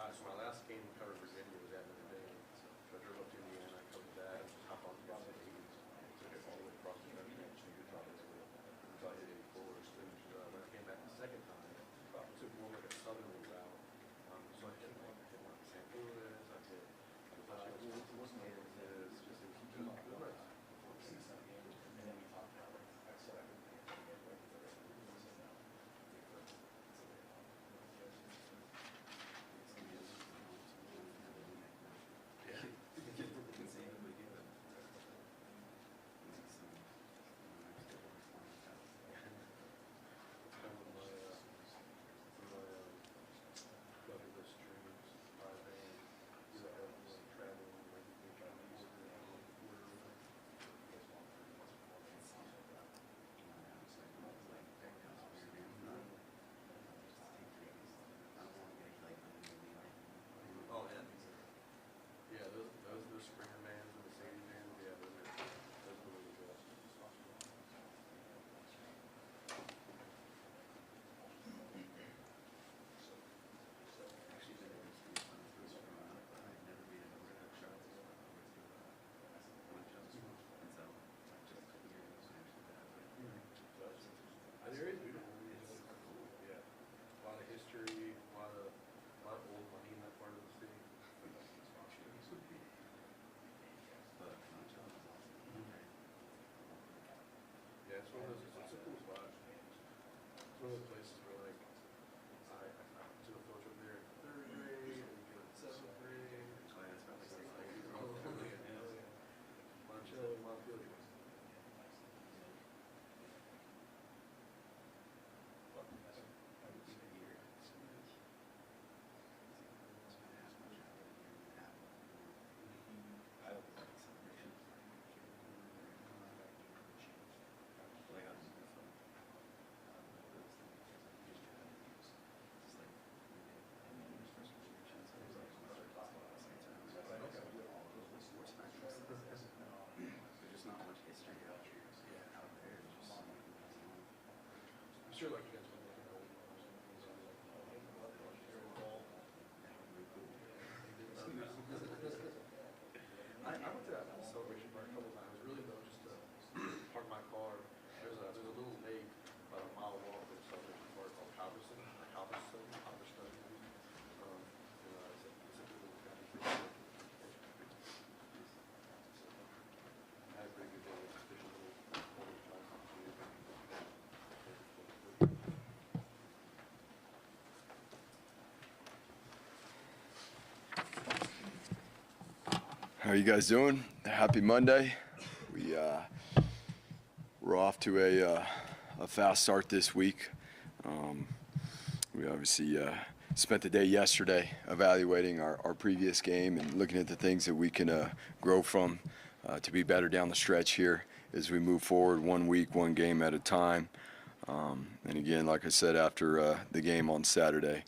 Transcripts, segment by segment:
So my last game covered Virginia was at Notre Dame. So I drove up to Indiana, I covered that, and just hop on the bus at 80. Took it all the way across the country to Utah basically. Until I hit 84. So when I came back the second time, I took more like a southerly route. So I hit like St. Louis, I hit those Springer bands and the Sadie bands, yeah, those are really good. There is beautiful. Yeah, a lot of history, a lot of old money in that part of the city. Yeah, it's one of those. It's a cool spot. It's one of those places where, like, I took a photo there in third grade, and we in seventh grade. Monticello, Montpelier. I'm sure, like, you guys would look at old I went to that celebration park a couple times. Really though, just to park my car. There's a little lake about a mile walk from celebration park called Halverson. Halverson. It's a good little county. I had a pretty good day. It's a little How are you guys doing? Happy Monday. We're off to a fast start this week. We obviously spent the day yesterday evaluating our previous game and looking at the things that we can grow from to be better down the stretch here as we move forward, 1 week, one game at a time. And again, like I said after the game on Saturday,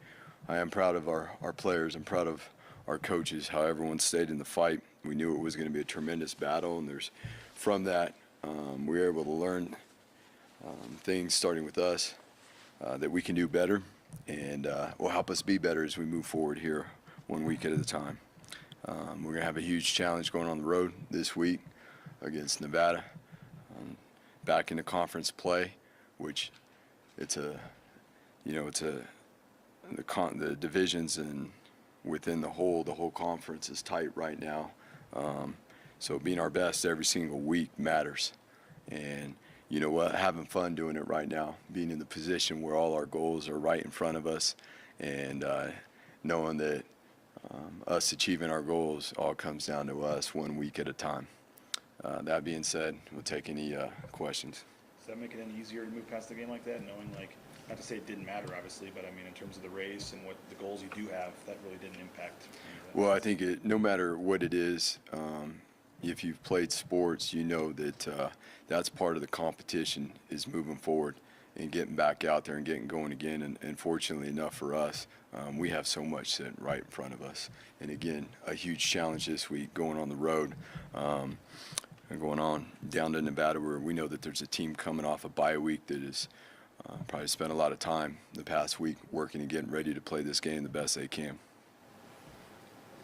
I am proud of our players. I'm proud of our coaches, how everyone stayed in the fight. We knew it was going to be a tremendous battle, and from that, we were able to learn things, starting with us, that we can do better, and will help us be better as we move forward here 1 week at a time. We're going to have a huge challenge going on the road this week against Nevada, back into conference play, which the divisions and within the whole conference is tight right now. So being our best every single week matters. And you know what, having fun doing it right now, being in the position where all our goals are right in front of us, and knowing that us achieving our goals all comes down to us 1 week at a time. That being said, we'll take any questions. Does that make it any easier to move past the game like that, knowing, like, not to say it didn't matter, obviously, but I mean, in terms of the race and what the goals you do have, that really didn't impact anything? Well, I think no matter what it is, if you've played sports, you know that that's part of the competition, is moving forward and getting back out there and getting going again. And fortunately enough for us, we have so much sitting right in front of us. And again, a huge challenge this week going on the road. And going on down to Nevada, where we know that there's a team coming off a bye week that is probably spent a lot of time the past week working and getting ready to play this game the best they can.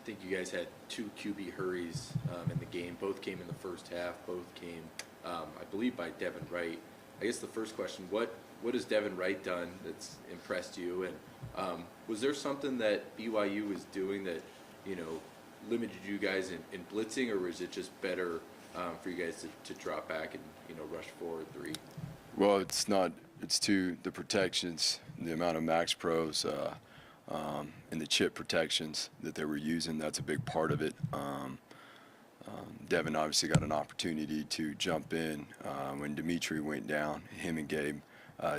think you guys had 2 QB hurries in the game. Both came in the first half. Both came, I believe, by Devin Wright. I guess the first question, what has Devin Wright done that's impressed you? And was there something that BYU was doing that, limited you guys in blitzing, or was it just better for you guys to drop back and, rush forward 3? Well, it's not. It's the protections, the amount of max pros and the chip protections that they were using. That's a big part of it. Devin obviously got an opportunity to jump in when Dimitri went down. Him and Gabe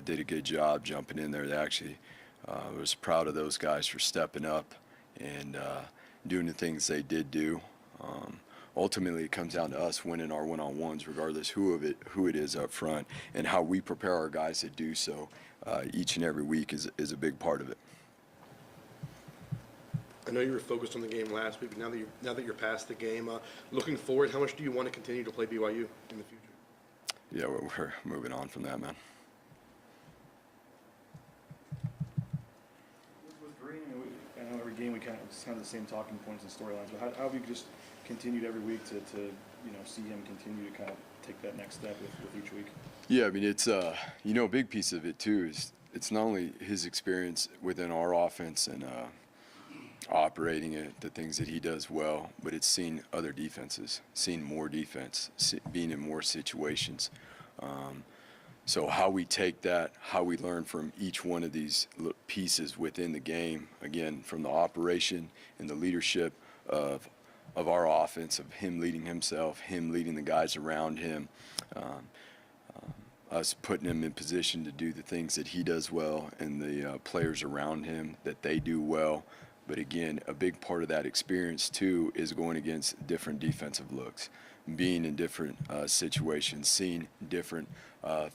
did a good job jumping in there. They actually was proud of those guys for stepping up and doing the things they did do. Ultimately, it comes down to us winning our one-on-ones, regardless who it is up front, and how we prepare our guys to do so each and every week is a big part of it. I know you were focused on the game last week, but now that you're past the game, looking forward, how much do you want to continue to play BYU in the future? Yeah, we're moving on from that, man. With Reno, I know every game it's kind of the same talking points and storylines, but how have you just continued every week to see him continue to kind of take that next step with each week? Yeah, I mean, it's a big piece of it too is it's not only his experience within our offense and operating it, the things that he does well, but it's seeing other defenses, seeing more defense, being in more situations. So how we take that, how we learn from each one of these pieces within the game, again, from the operation and the leadership of our offense, of him leading himself, him leading the guys around him, us putting him in position to do the things that he does well, and the players around him that they do well. But again, a big part of that experience too is going against different defensive looks, being in different situations, seeing different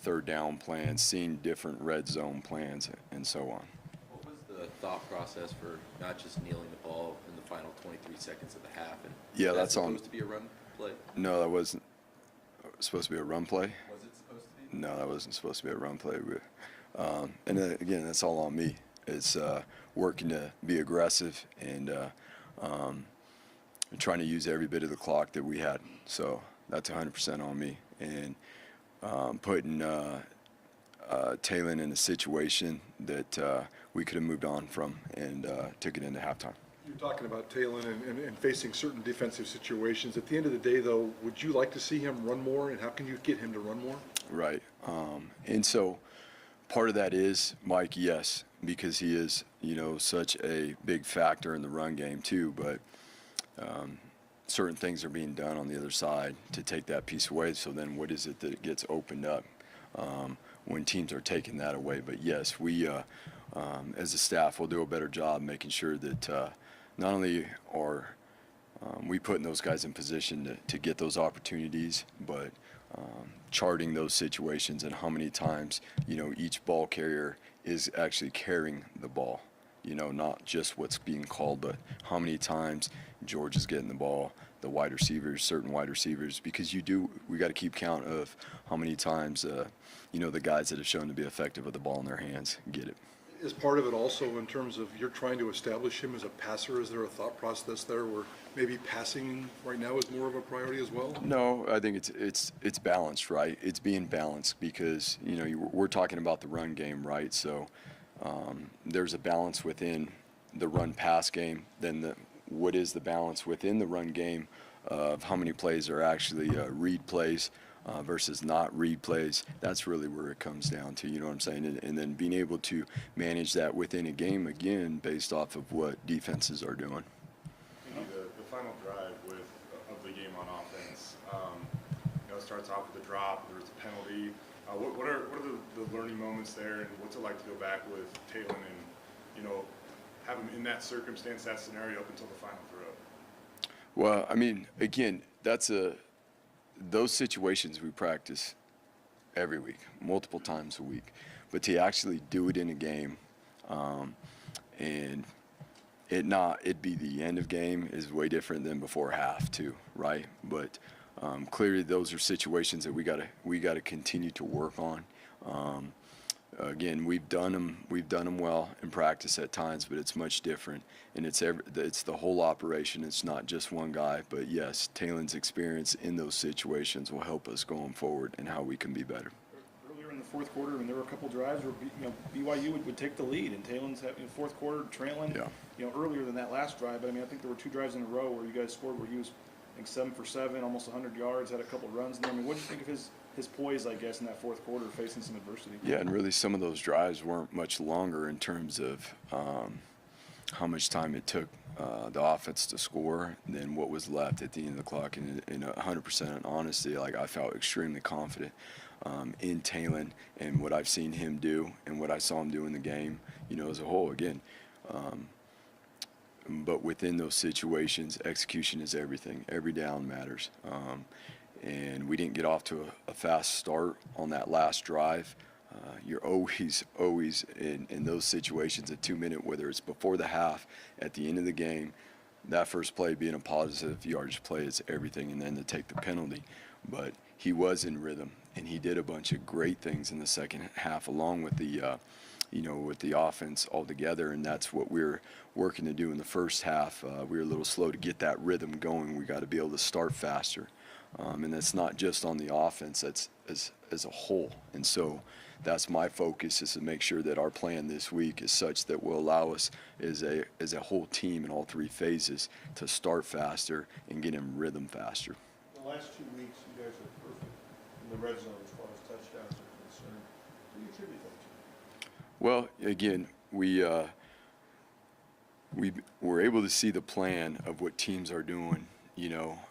third down plans, seeing different red zone plans, and so on. What was the thought process for not just kneeling the ball in the final 23 seconds of the half? And Yeah, that's supposed to be a run play? No, that wasn't supposed to be a run play. Was it supposed to be? No, that wasn't supposed to be a run play. And again, that's all on me. It's working to be aggressive and trying to use every bit of the clock that we had. So that's 100% on me. And putting Talon in a situation that we could have moved on from and took it into halftime. You're talking about Talon and facing certain defensive situations. At the end of the day, though, would you like to see him run more, and how can you get him to run more? Right. And so part of that is, Mike, yes, because he is, such a big factor in the run game too, but certain things are being done on the other side to take that piece away. So then what is it that gets opened up when teams are taking that away? But yes, we as a staff will do a better job making sure that not only are we putting those guys in position to get those opportunities, but charting those situations and how many times, each ball carrier is actually carrying the ball, not just what's being called, but how many times George is getting the ball, the wide receivers, certain wide receivers, because we got to keep count of how many times, the guys that have shown to be effective with the ball in their hands get it. Is part of it also in terms of you're trying to establish him as a passer? Is there a thought process there where maybe passing right now is more of a priority as well? No, I think it's balanced, right? It's being balanced because, we're talking about the run game, right? So there's a balance within the run-pass game. Then what is the balance within the run game of how many plays are actually read plays versus not read plays? That's really where it comes down to, you know what I'm saying? And then being able to manage that within a game, again, based off of what defenses are doing. The final drive of the game on offense, it starts off with a drop, there's a penalty. What are the learning moments there, and what's it like to go back with Talon and, have him in that circumstance, that scenario up until the final throw? Well, I mean, again, those situations we practice every week, multiple times a week. But to actually do it in a game and it be the end of game is way different than before half too, right? But clearly those are situations that we gotta continue to work on. again, we've done them well in practice at times, but it's much different, and it's the whole operation. It's not just one guy, but yes, Talen's experience in those situations will help us going forward and how we can be better. Earlier in the fourth quarter, when there were a couple drives where BYU would take the lead, and Talen's in fourth quarter trailing. Yeah. Earlier than that last drive, but I think there were 2 drives in a row where you guys scored where he was, 7 for 7, almost 100 yards, had a couple runs in there. What did you think of his poise, I guess, in that fourth quarter, facing some adversity? Yeah, and really some of those drives weren't much longer in terms of how much time it took the offense to score than what was left at the end of the clock. And in 100% honesty, I felt extremely confident in Talen and what I've seen him do and what I saw him do in the game, as a whole. Again, but within those situations, execution is everything. Every down matters. And we didn't get off to a fast start on that last drive. You're always in those situations, a 2-minute, whether it's before the half, at the end of the game, that first play being a positive yardage play is everything, and then to take the penalty. But he was in rhythm, and he did a bunch of great things in the second half, along with the with the offense altogether, and that's what we're working to do in the first half. We were a little slow to get that rhythm going. We got to be able to start faster, and that's not just on the offense. That's as a whole. And so that's my focus, is to make sure that our plan this week is such that will allow us as a whole team in all 3 phases to start faster and get in rhythm faster. The last 2 weeks, you guys are perfect in the red zone as far as touchdowns are concerned. What do you attribute that to? Well, again, we were able to see the plan of what teams are doing,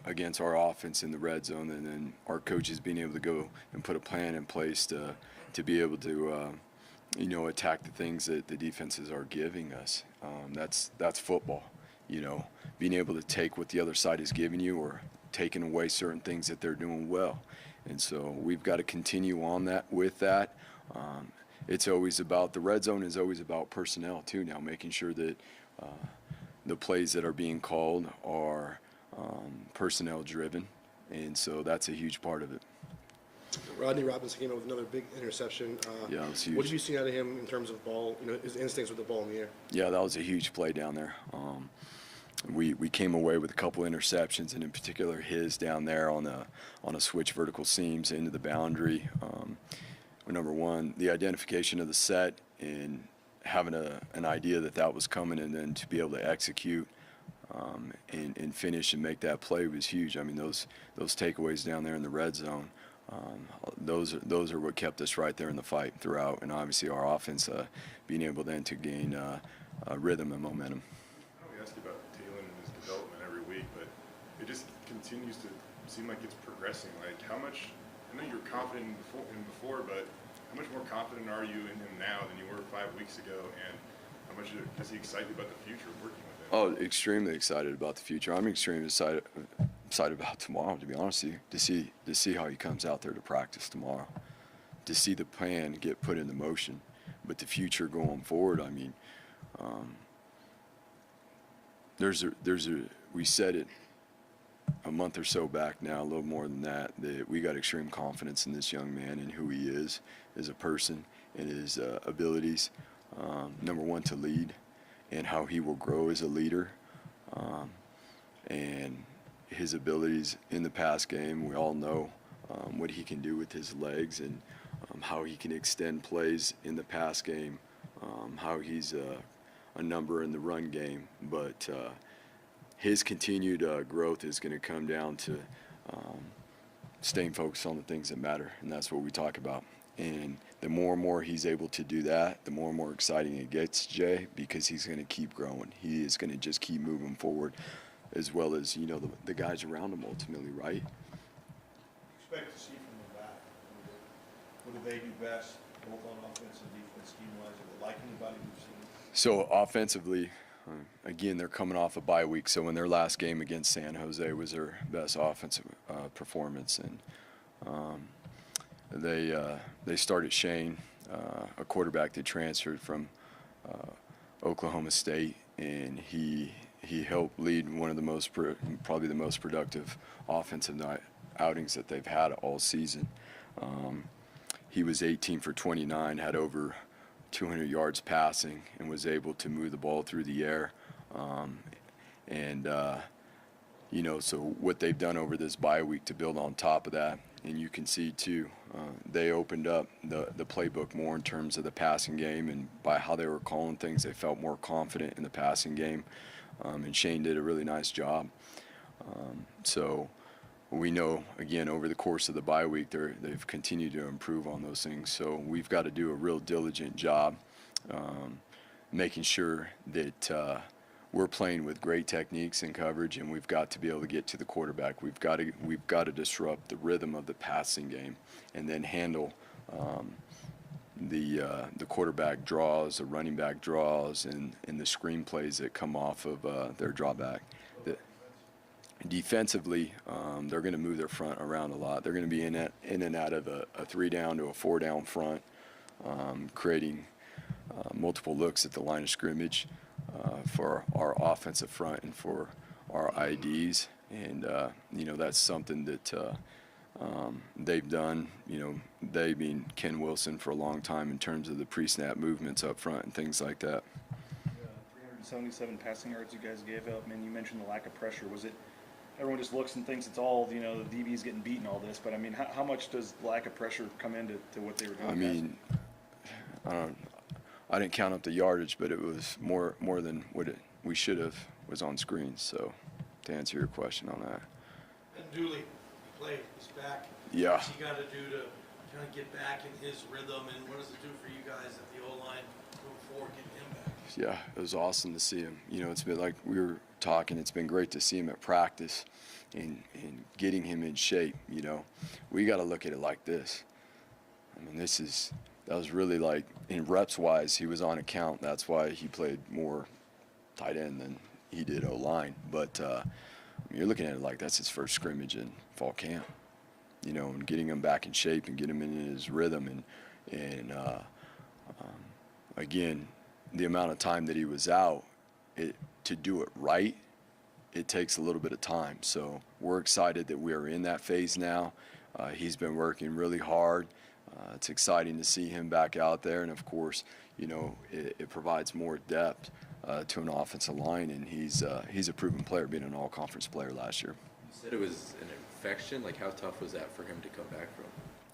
against our offense in the red zone, and then our coaches being able to go and put a plan in place to be able to, attack the things that the defenses are giving us. That's football, being able to take what the other side is giving you or taking away certain things that they're doing well. And so we've got to continue on with that. It's always about, the red zone is always about personnel too now, making sure that the plays that are being called are personnel driven, and so that's a huge part of it. Rodney Robinson came out with another big interception. Yeah, it was huge. What did you see out of him in terms of ball, his instincts with the ball in the air? Yeah, that was a huge play down there. We came away with a couple interceptions, and in particular his down there on a switch vertical seams into the boundary. Number one, the identification of the set and having an idea that was coming, and then to be able to execute and finish and make that play was huge. Those takeaways down there in the red zone, those are what kept us right there in the fight throughout, and obviously our offense being able then to gain rhythm and momentum. I know we ask you about Talen and his development every week, but it just continues to seem like it's progressing. How much, I know you were confident in before, but how much more confident are you in him now than you were 5 weeks ago, and how much does he excite you about the future of working with him? Oh, extremely excited about the future. I'm extremely excited about tomorrow, to be honest with you, to see how he comes out there to practice tomorrow, to see the plan get put into motion. But the future going forward, we said it a month or so back now, a little more than that we got extreme confidence in this young man and who he is as a person and his abilities, number one, to lead, and how he will grow as a leader, and his abilities in the pass game. We all know what he can do with his legs, and how he can extend plays in the pass game, how he's a number in the run game. But his continued growth is going to come down to staying focused on the things that matter, and that's what we talk about. And the more and more he's able to do that, the more and more exciting it gets, Jay, because he's going to keep growing. He is going to just keep moving forward, as well as, the guys around him ultimately, right? Expect to see from them back. What do they do best, both on offense and defense, scheme-wise? Are they like anybody we've seen? So offensively, again, they're coming off a bye week, so in their last game against San Jose was their best offensive performance, and they started Shane, a quarterback that transferred from Oklahoma State, and he helped lead one of the probably the most productive offensive outings that they've had all season. he was 18 for 29, had over 200 yards passing, and was able to move the ball through the air. You know, so what they've done over this bye week to build on top of that, and you can see too, they opened up the playbook more in terms of the passing game, and by how they were calling things, they felt more confident in the passing game, and Shane did a really nice job. So we know, again, over the course of the bye week, they've continued to improve on those things. So we've got to do a real diligent job making sure that we're playing with great techniques and coverage, and we've got to be able to get to the quarterback. We've got to disrupt the rhythm of the passing game, and then handle the quarterback draws, the running back draws, and the screen plays that come off of their drawback. Defensively, they're going to move their front around a lot. They're going to be in and out of a 3-down to a 4-down front, creating multiple looks at the line of scrimmage for our offensive front and for our IDs. And, you know, that's something that they've done, you know, they being Ken Wilson for a long time in terms of the pre-snap movements up front and things like that. 377 passing yards you guys gave up. Man, you mentioned the lack of pressure. Was it, everyone just looks and thinks it's all, you know, the DB's getting beaten, all this, but I mean, how much does lack of pressure come into what they were doing? I mean, I didn't count up the yardage, but it was more than what we should have was on screens. So to answer your question on that. And Dooley, he played, he's back. Yeah. What's he got to do to kind of get back in his rhythm, and what does it do for you guys at the O-line moving forward, getting him back? Yeah, it was awesome to see him. You know, it's been like we were talking, it's been great to see him at practice and getting him in shape. You know, we got to look at it like this. I mean, that was really like, in reps wise, he was on account. That's why he played more tight end than he did O-line. But I mean, you're looking at it like that's his first scrimmage in fall camp, you know, and getting him back in shape and getting him in his rhythm. And again, the amount of time that he was out, to do it right, it takes a little bit of time. So we're excited that we are in that phase now. He's been working really hard. It's exciting to see him back out there, and of course, you know, it provides more depth to an offensive line, and he's a proven player, being an all-conference player last year. You said it was an infection. Like, how tough was that for him to come back from?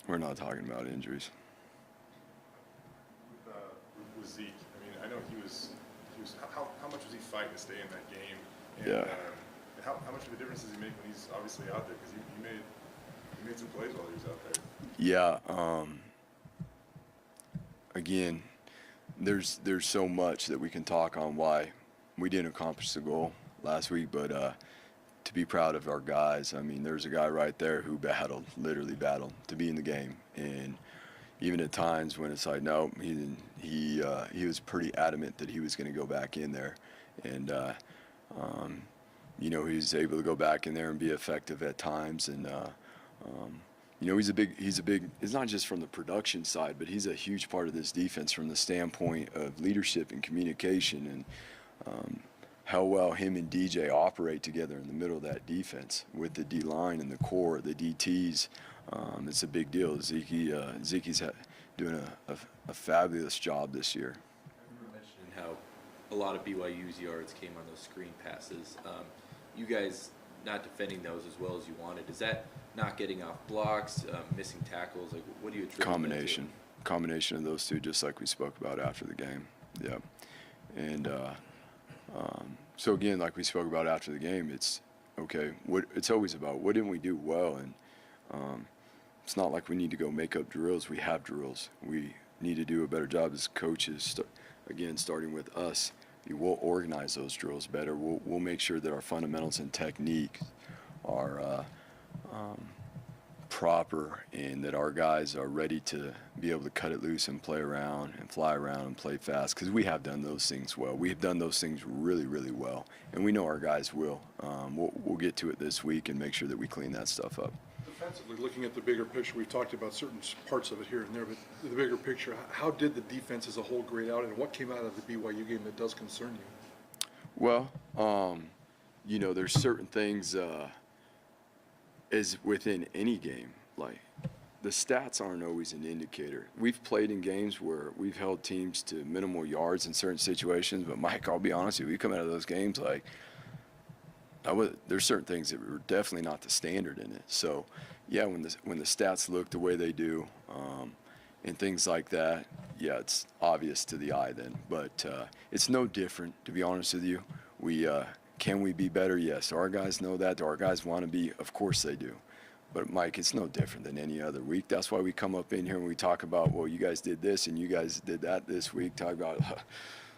We're not talking about injuries. With Zeke, I mean, I know he was how much was he fighting to stay in that game? And, Yeah. How much of a difference does he make when he's obviously out there? Because he made some plays while he was out there. Yeah. Again, there's so much that we can talk on why we didn't accomplish the goal last week, but to be proud of our guys. I mean, there's a guy right there who literally battled to be in the game, and even at times when it's like, no, he was pretty adamant that he was going to go back in there, and you know, he was able to go back in there and be effective at times, and you know, he's a big, it's not just from the production side, but he's a huge part of this defense from the standpoint of leadership and communication, and how well him and DJ operate together in the middle of that defense with the D-line and the core, the DTs. It's a big deal. Zeke's doing a fabulous job this year. You were mentioning how a lot of BYU's yards came on those screen passes. You guys not defending those as well as you wanted. Is that not getting off blocks, missing tackles? Like, what do you attribute Combination of those two, just like we spoke about after the game. Yeah. And so again, like we spoke about after the game, it's okay. It's always about what didn't we do well, and it's not like we need to go make up drills. We have drills. We need to do a better job as coaches. Again, starting with us, we'll organize those drills better. We'll make sure that our fundamentals and technique are proper, and that our guys are ready to be able to cut it loose and play around and fly around and play fast, because we have done those things well. We have done those things really, really well, and we know our guys will. We'll get to it this week and make sure that we clean that stuff up. Defensively, looking at the bigger picture, we've talked about certain parts of it here and there, but the bigger picture, how did the defense as a whole grade out, and what came out of the BYU game that does concern you? Well, you know, there's certain things as within any game. Like, the stats aren't always an indicator. We've played in games where we've held teams to minimal yards in certain situations, but Mike, I'll be honest with you, we come out of those games like, there's certain things that were definitely not the standard in it. So, yeah, when the stats look the way they do, and things like that, yeah, it's obvious to the eye then. But it's no different, to be honest with you. Can we be better? Yes. Do our guys know that? Do our guys want to be? Of course they do. But, Mike, it's no different than any other week. That's why we come up in here and we talk about, well, you guys did this and you guys did that this week. Talk about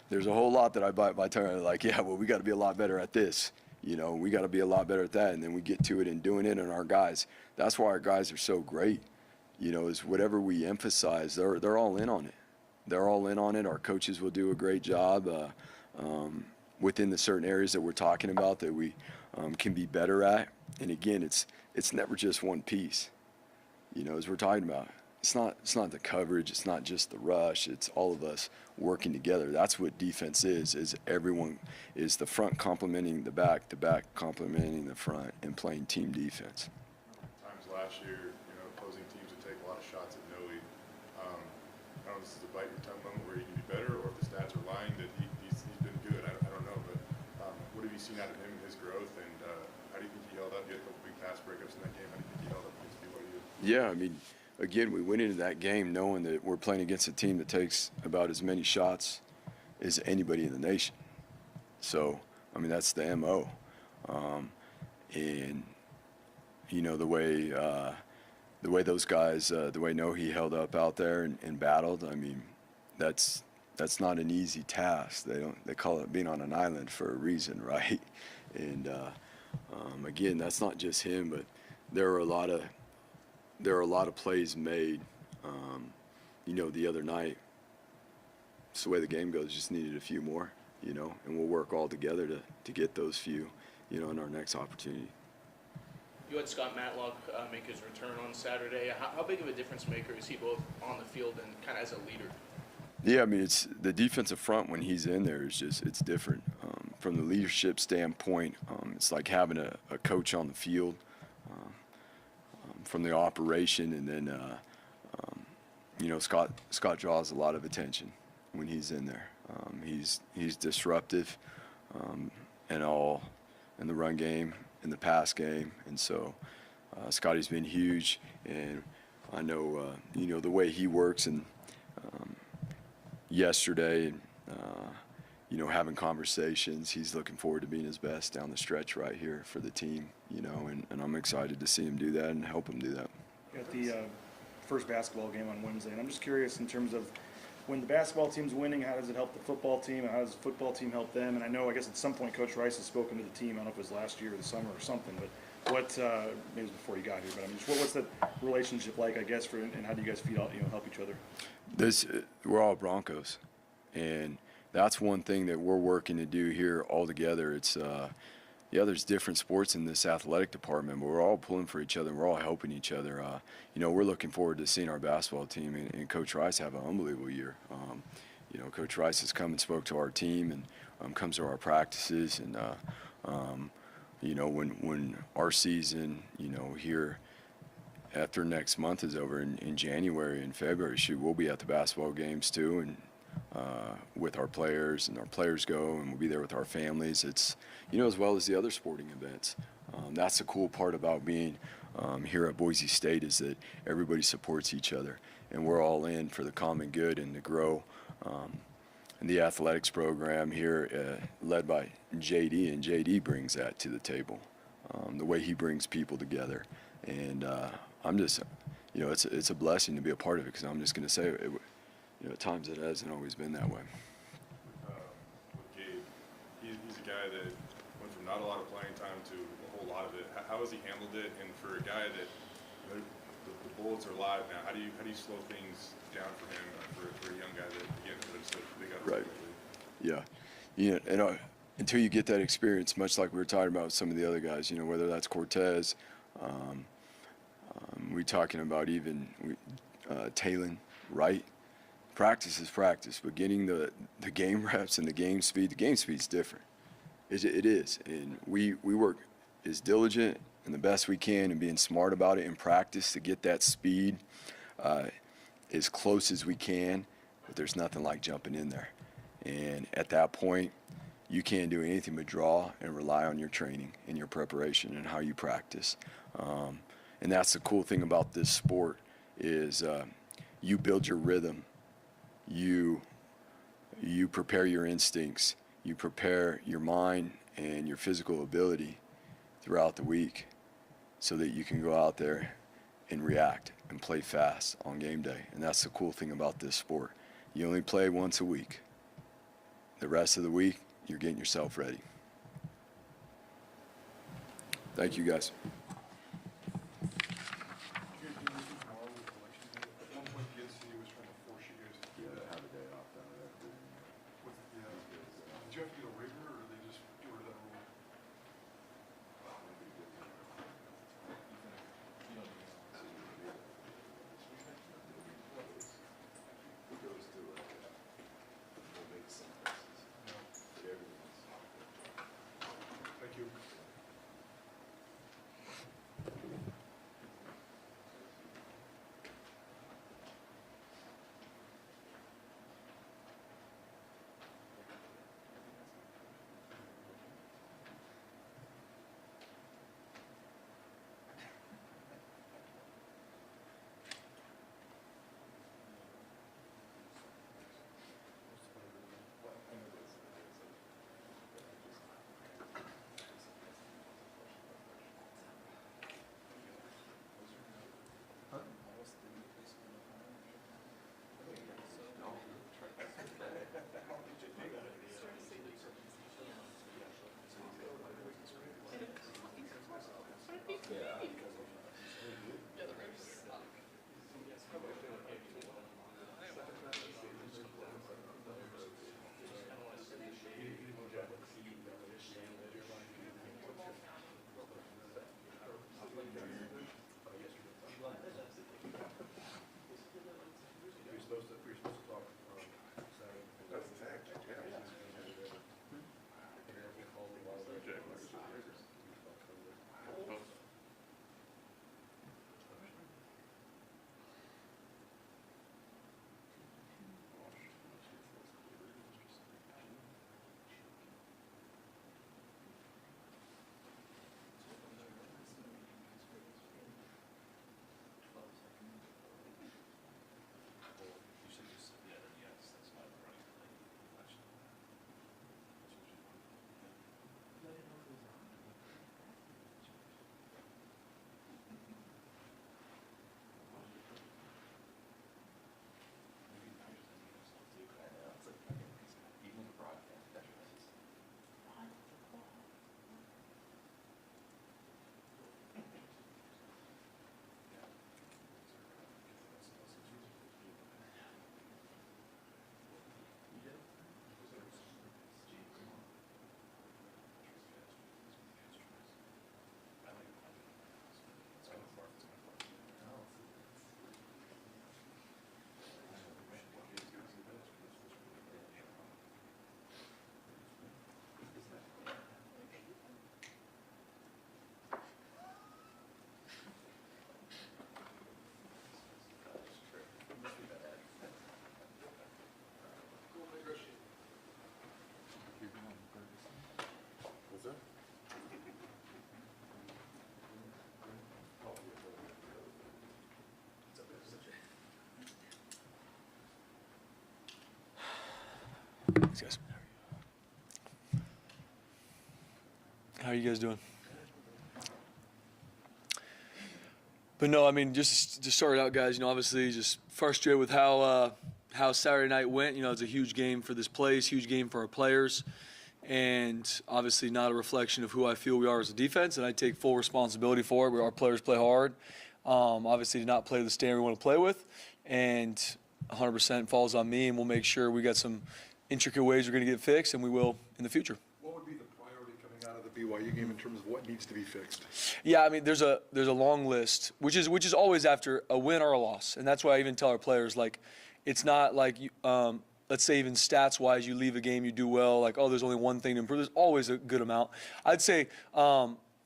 there's a whole lot that I bite my tongue like, yeah, well, we got to be a lot better at this. You know, we got to be a lot better at that. And then we get to it and doing it, and our guys, that's why our guys are so great. You know, is whatever we emphasize, they're all in on it. They're all in on it. Our coaches will do a great job within the certain areas that we're talking about that we can be better at. And again, it's never just one piece. You know, as we're talking about, it's not the coverage. It's not just the rush. It's all of us working together. That's what defense is everyone is the front complementing the back complementing the front, and playing team defense. Times last year, you know, opposing teams would take a lot of shots at Noe. I don't know if this is a bite your tongue moment where he can be better, or if the stats are lying that he's been good. I don't know, but what have you seen out of him and his growth, and how do you think he held up? You had a couple big pass breakups in that game. How do you think he held up against BYU? Yeah, I mean, again, we went into that game knowing that we're playing against a team that takes about as many shots as anybody in the nation. So, I mean, that's the MO. And, you know, the way those guys, the way he held up out there and battled, I mean, that's not an easy task. They call it being on an island for a reason, right? And, again, that's not just him, but there are a lot of plays made. You know, the other night, it's the way the game goes, just needed a few more, you know, and we'll work all together to get those few, you know, in our next opportunity. You had Scott Matlock make his return on Saturday. How big of a difference maker is he both on the field and kind of as a leader? Yeah, I mean, it's the defensive front when he's in there is just, it's different. From the leadership standpoint, it's like having a coach on the field. From the operation, and then you know, Scott draws a lot of attention when he's in there. He's disruptive in the run game, in the pass game, and so Scotty's been huge. And I know you know the way he works, and yesterday, you know, having conversations, he's looking forward to being his best down the stretch right here for the team, you know, and I'm excited to see him do that and help him do that. Got the first basketball game on Wednesday, and I'm just curious in terms of when the basketball team's winning, how does it help the football team, and how does the football team help them? And I know, I guess at some point Coach Rice has spoken to the team, I don't know if it was last year or the summer or something, but what, maybe it was before you got here, but I'm just, what's that relationship like, I guess, and how do you guys help each other? We're all Broncos, and that's one thing that we're working to do here all together. It's, yeah, there's different sports in this athletic department, but we're all pulling for each other. We're all helping each other. You know, we're looking forward to seeing our basketball team and Coach Rice have an unbelievable year. You know, Coach Rice has come and spoke to our team and comes to our practices. And, you know, when our season, you know, here after next month is over in January and February, we'll be at the basketball games too, and with our players, and our players go, and we'll be there with our families. It's, you know, as well as the other sporting events. That's the cool part about being here at Boise State, is that everybody supports each other, and we're all in for the common good and to grow. And the athletics program here, led by JD, and JD brings that to the table, the way he brings people together. And I'm just, you know, it's a blessing to be a part of it, because I'm just going to say it. You know, at times it hasn't always been that way. With Gabe, he's a guy that went from not a lot of playing time to a whole lot of it. How has he handled it? And for a guy that, you know, the bullets are live now, how do you slow things down for him, for a young guy that, again, that's so big up? Right. Yeah. You know, and until you get that experience, much like we were talking about with some of the other guys, you know, whether that's Cortez, we're talking about even Talon, right? Practice is practice, but getting the game reps and the game speed's different. It is, and we work as diligent and the best we can and being smart about it in practice to get that speed as close as we can, but there's nothing like jumping in there. And at that point, you can't do anything but draw and rely on your training and your preparation and how you practice. And that's the cool thing about this sport is you build your rhythm, you prepare your instincts, you prepare your mind and your physical ability throughout the week so that you can go out there and react and play fast on game day. And that's the cool thing about this sport. You only play once a week. The rest of the week, you're getting yourself ready. Thank you, guys. Did you have to get a waiver, or they just get rid of that rule? Thank you. Thanks, guys. How are you guys doing? But no, I mean, just to start out, guys, obviously just frustrated with how Saturday night went. It's a huge game for this place, huge game for our players, and obviously not a reflection of who I feel we are as a defense, and I take full responsibility for it. Our players play hard. Obviously did not play the standard we want to play with, and 100% falls on me, and we'll make sure we got some intricate ways we're going to get fixed, and we will in the future. What would be the priority coming out of the BYU game in terms of what needs to be fixed? Yeah, I mean, there's a long list, which is always after a win or a loss, and that's why I even tell our players, like, it's not like let's say even stats-wise, you leave a game, you do well, like, oh, there's only one thing to improve. There's always a good amount. I'd say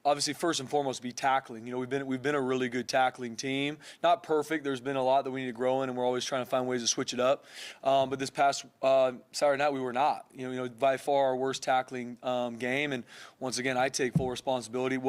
obviously first and foremost be tackling. You know, we've been a really good tackling team. Not perfect. There's been a lot that we need to grow in, and we're always trying to find ways to switch it up. But this past Saturday night we were not. You know, by far our worst tackling game. And once again, I take full responsibility.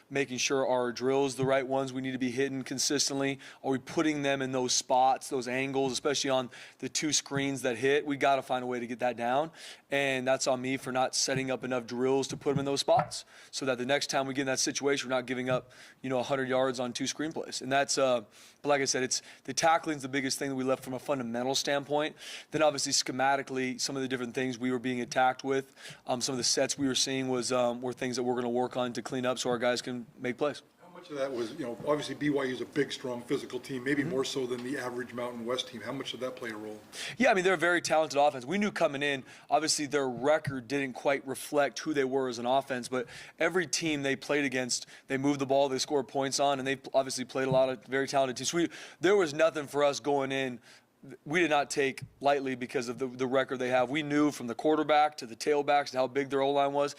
Making sure our drills the right ones we need to be hitting consistently. Are we putting them in those spots, those angles, especially on the 2 screens that hit? We got to find a way to get that down. And that's on me for not setting up enough drills to put them in those spots, so that the next time we get in that situation, we're not giving up, 100 yards on 2 screenplays. And that's, but like I said, it's the tackling's the biggest thing that we left from a fundamental standpoint. Then obviously schematically, some of the different things we were being attacked with, some of the sets we were seeing were things that we're going to work on to clean up so our guys can make plays. How much of that was, obviously BYU is a big, strong, physical team, maybe more so than the average Mountain West team. How much did that play a role? Yeah, I mean, they're a very talented offense. We knew coming in, obviously their record didn't quite reflect who they were as an offense, but every team they played against, they moved the ball, they scored points on, and they obviously played a lot of very talented teams. There was nothing for us going in. We did not take lightly because of the record they have. We knew from the quarterback to the tailbacks to how big their O-line was,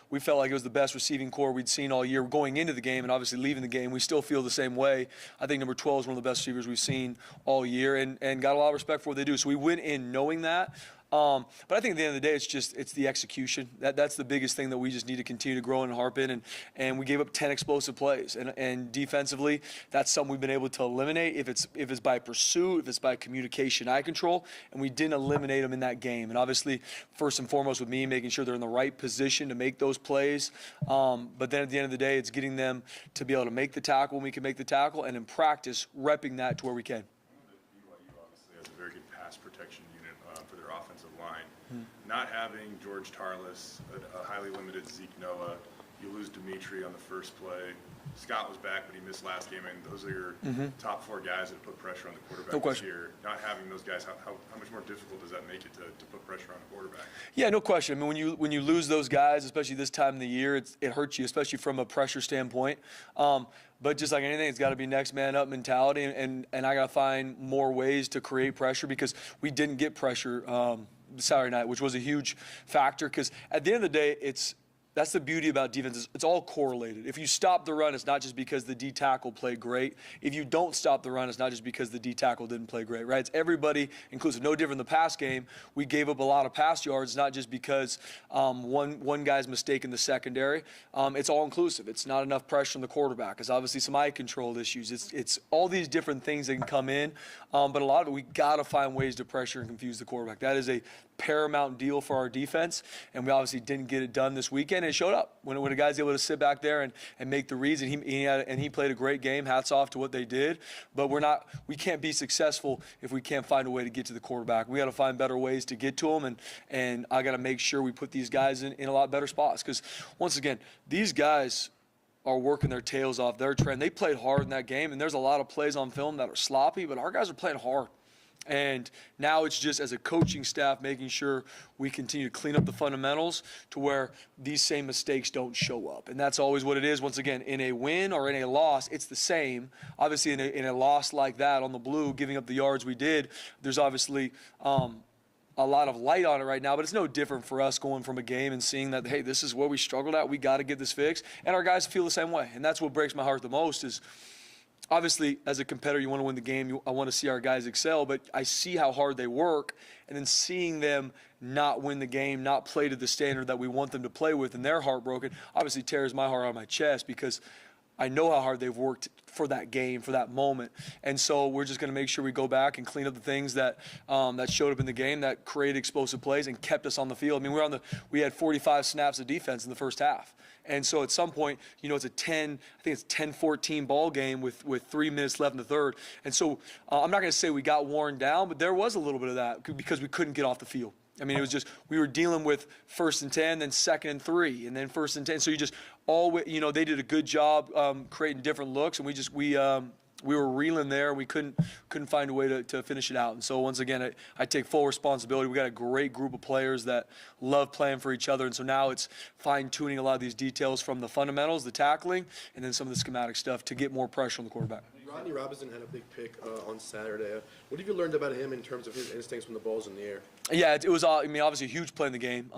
we felt like it was the best receiving core we'd seen all year going into the game, and obviously leaving the game. We still feel the same way. I think number 12 is one of the best receivers we've seen all year, and got a lot of respect for what they do. So we went in knowing that. But I think at the end of the day, it's the execution. That's the biggest thing that we just need to continue to grow and harp in. And we gave up 10 explosive plays. And defensively, that's something we've been able to eliminate if it's by pursuit, if it's by communication, eye control. And we didn't eliminate them in that game. And obviously, first and foremost with me, making sure they're in the right position to make those plays. But then at the end of the day, it's getting them to be able to make the tackle when we can make the tackle, and in practice, repping that to where we can. BYU obviously has a very good pass protection unit for their offensive line. Not having George Tarlas, a highly limited Zeke Noah, you lose Dimitri on the first play. Scott was back, but he missed last game, and those are your top 4 guys that put pressure on the quarterback this year. Not having those guys, how much more difficult does that make it to put pressure on the quarterback? Yeah, no question. I mean, when you lose those guys, especially this time of the year, it hurts you, especially from a pressure standpoint. But just like anything, it's got to be next man up mentality, and I got to find more ways to create pressure, because we didn't get pressure Saturday night, which was a huge factor, because at the end of the day, that's the beauty about defense. It's all correlated. If you stop the run, it's not just because the D tackle played great. If you don't stop the run, it's not just because the D tackle didn't play great, right? It's everybody inclusive. No different in the pass game. We gave up a lot of pass yards, not just because one guy's mistake in the secondary. It's all inclusive. It's not enough pressure on the quarterback. It's obviously some eye control issues. It's all these different things that can come in. But a lot of it, we got to find ways to pressure and confuse the quarterback. That is a paramount deal for our defense, and we obviously didn't get it done this weekend. And it showed up when a guy's able to sit back there and make the reads, and he played a great game. Hats off to what they did. But we can't be successful if we can't find a way to get to the quarterback. We got to find better ways to get to him, and I got to make sure we put these guys in a lot better spots, because once again, these guys are working their tails off. Their trend. They played hard in that game, and there's a lot of plays on film that are sloppy, but our guys are playing hard. And now it's just as a coaching staff making sure we continue to clean up the fundamentals to where these same mistakes don't show up. And that's always what it is. Once again, in a win or in a loss, it's the same. Obviously, in a loss like that on the Blue, giving up the yards we did, there's obviously a lot of light on it right now, but it's no different for us going from a game and seeing that, hey, this is where we struggled at. We got to get this fixed. And our guys feel the same way. And that's what breaks my heart the most is, obviously, as a competitor, you want to win the game. I want to see our guys excel, but I see how hard they work, and then seeing them not win the game, not play to the standard that we want them to play with, and they're heartbroken, obviously tears my heart out of my chest, because I know how hard they've worked for that game, for that moment. And so we're just going to make sure we go back and clean up the things that showed up in the game that created explosive plays and kept us on the field. I mean, we had 45 snaps of defense in the first half. And so at some point, it's a 10-14 ball game with 3 minutes left in the third. And so I'm not going to say we got worn down, but there was a little bit of that because we couldn't get off the field. I mean, it was just we were dealing with 1st and 10, then 2nd and 3, and then 1st and 10. So they did a good job creating different looks, and we were reeling there. We couldn't find a way to finish it out. And so once again, I take full responsibility. We got a great group of players that love playing for each other. And so now it's fine-tuning a lot of these details from the fundamentals, the tackling, and then some of the schematic stuff to get more pressure on the quarterback. Rodney Robinson had a big pick on Saturday. What have you learned about him in terms of his instincts when the ball's in the air? Yeah, it was, I mean, obviously a huge play in the game,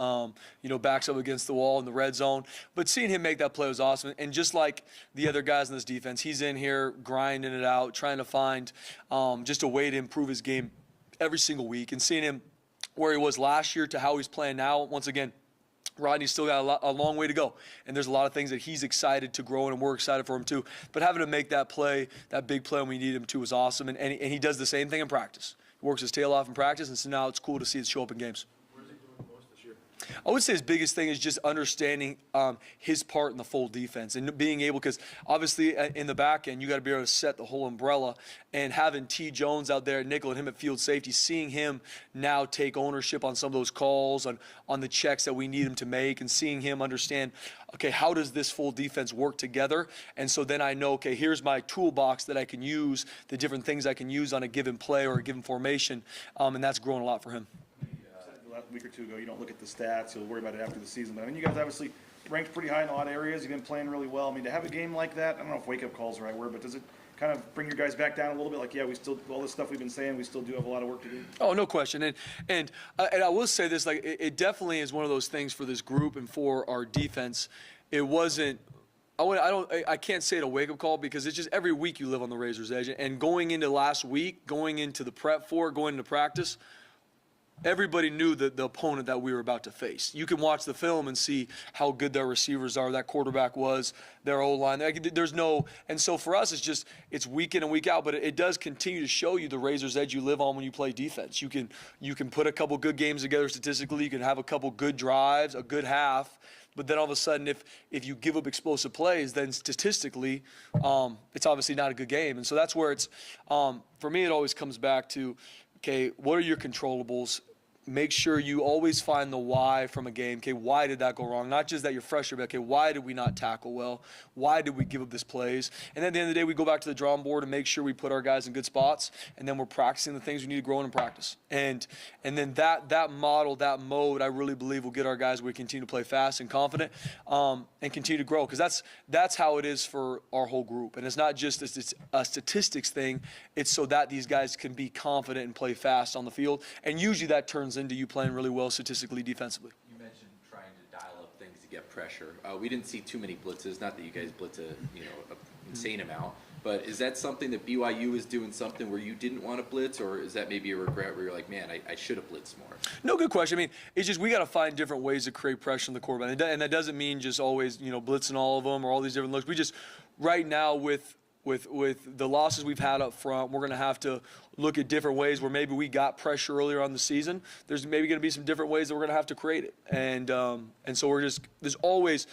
backs up against the wall in the red zone. But seeing him make that play was awesome. And just like the other guys in this defense, he's in here grinding it out, trying to find just a way to improve his game every single week. And seeing him where he was last year to how he's playing now, once again, Rodney's still got a long way to go, and there's a lot of things that he's excited to grow in, and we're excited for him too. But having to make that play, that big play when we need him to, was awesome, and he does the same thing in practice. He works his tail off in practice, and so now it's cool to see it show up in games. Where's he doing the most this year? I would say his biggest thing is just understanding his part in the full defense and being able, because obviously in the back end, you got to be able to set the whole umbrella, and having T. Jones out there at nickel and him at field safety, seeing him now take ownership on some of those calls, on the checks that we need him to make, and seeing him understand, okay, how does this full defense work together? And so then I know, okay, here's my toolbox that I can use, the different things I can use on a given play or a given formation, and that's grown a lot for him. A week or two ago, you don't look at the stats, you'll worry about it after the season. But I mean, you guys obviously ranked pretty high in a lot of areas. You've been playing really well. I mean, to have a game like that, I don't know if wake-up call is the right word, but does it kind of bring your guys back down a little bit? Like, yeah, we still, all this stuff we've been saying, we still do have a lot of work to do. Oh, no question. And I will say this, like, it definitely is one of those things for this group and for our defense. It wasn't, I can't say it a wake-up call, because it's just every week you live on the razor's edge. And going into last week, going into the prep for, going into practice, everybody knew the opponent that we were about to face. You can watch the film and see how good their receivers are, that quarterback was, their O-line. There's no, and so for us, it's week in and week out, but it does continue to show you the razor's edge you live on when you play defense. You can put a couple good games together statistically. You can have a couple good drives, a good half, but then all of a sudden, if you give up explosive plays, then statistically, it's obviously not a good game. And so that's where it's, for me, it always comes back to, okay, what are your controllables? Make sure you always find the why from a game. Okay, why did that go wrong? Not just that you're frustrated, but okay, why did we not tackle well? Why did we give up this plays? And at the end of the day, we go back to the drawing board and make sure we put our guys in good spots, and then we're practicing the things we need to grow in practice. And then that model, that mode, I really believe will get our guys where we continue to play fast and confident, and continue to grow, because that's how it is for our whole group. And it's not just a statistics thing. It's so that these guys can be confident and play fast on the field. And usually that turns into you playing really well statistically, defensively. You mentioned trying to dial up things to get pressure. We didn't see too many blitzes. Not that you guys blitz an insane amount, but is that something that BYU is doing, something where you didn't want to blitz, or is that maybe a regret where you're like, man, I should have blitzed more? No, good question. I mean, it's just we got to find different ways to create pressure on the quarterback, and that doesn't mean just always blitzing all of them or all these different looks. We just right now with the losses we've had up front, we're going to have to look at different ways where maybe we got pressure earlier on the season. There's maybe going to be some different ways that we're going to have to create it. And so there's always